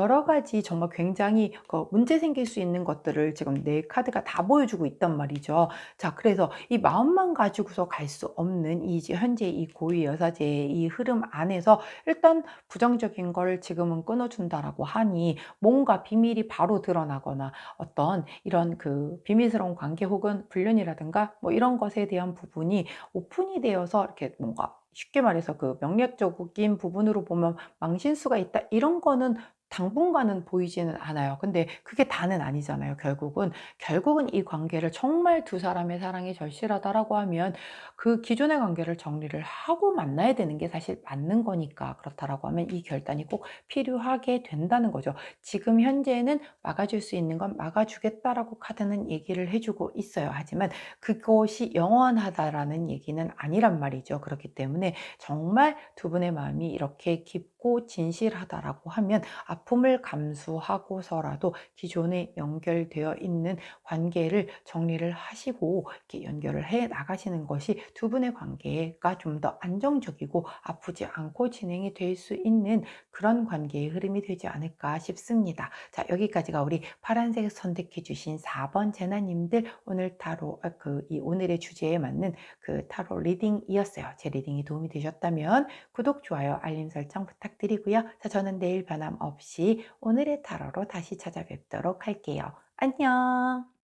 여러 가지 정말 굉장히 문제 생길 수 있는 것들을 지금 네 카드가 다 보여주고 있단 말이죠. 자, 그래서 이 마음만 가지고서 갈 수 없는 이 현재 이 고위 여사제의 이 흐름 안에서 일단 부정적인 걸 지금은 끊어준다라고 하니 뭔가 비밀이 바로 드러나거나 어떤 이런 비밀스러운 관계 혹은 불륜이라든가 뭐 이런 것에 대한 부분이 오픈이 되어서 이렇게 뭔가 쉽게 말해서 명략적인 부분으로 보면 망신수가 있다 이런 거는 당분간은 보이지는 않아요. 근데 그게 다는 아니잖아요, 결국은. 결국은 이 관계를 정말 두 사람의 사랑이 절실하다라고 하면 그 기존의 관계를 정리를 하고 만나야 되는 게 사실 맞는 거니까 그렇다라고 하면 이 결단이 꼭 필요하게 된다는 거죠. 지금 현재는 막아줄 수 있는 건 막아주겠다라고 카드는 얘기를 해주고 있어요. 하지만 그것이 영원하다라는 얘기는 아니란 말이죠. 그렇기 때문에 정말 두 분의 마음이 이렇게 깊고 진실하다라고 하면 아픔을 감수하고서라도 기존에 연결되어 있는 관계를 정리를 하시고 이렇게 연결을 해 나가시는 것이 두 분의 관계가 좀 더 안정적이고 아프지 않고 진행이 될 수 있는 그런 관계의 흐름이 되지 않을까 싶습니다. 자, 여기까지가 우리 파란색 선택해 주신 4번 제나님들 오늘 이 오늘의 주제에 맞는 타로 리딩이었어요. 제 리딩이 도움이 되셨다면 구독, 좋아요, 알림 설정 부탁드리고요. 자, 저는 내일 변함없이 오늘의 타로로 다시 찾아뵙도록 할게요. 안녕.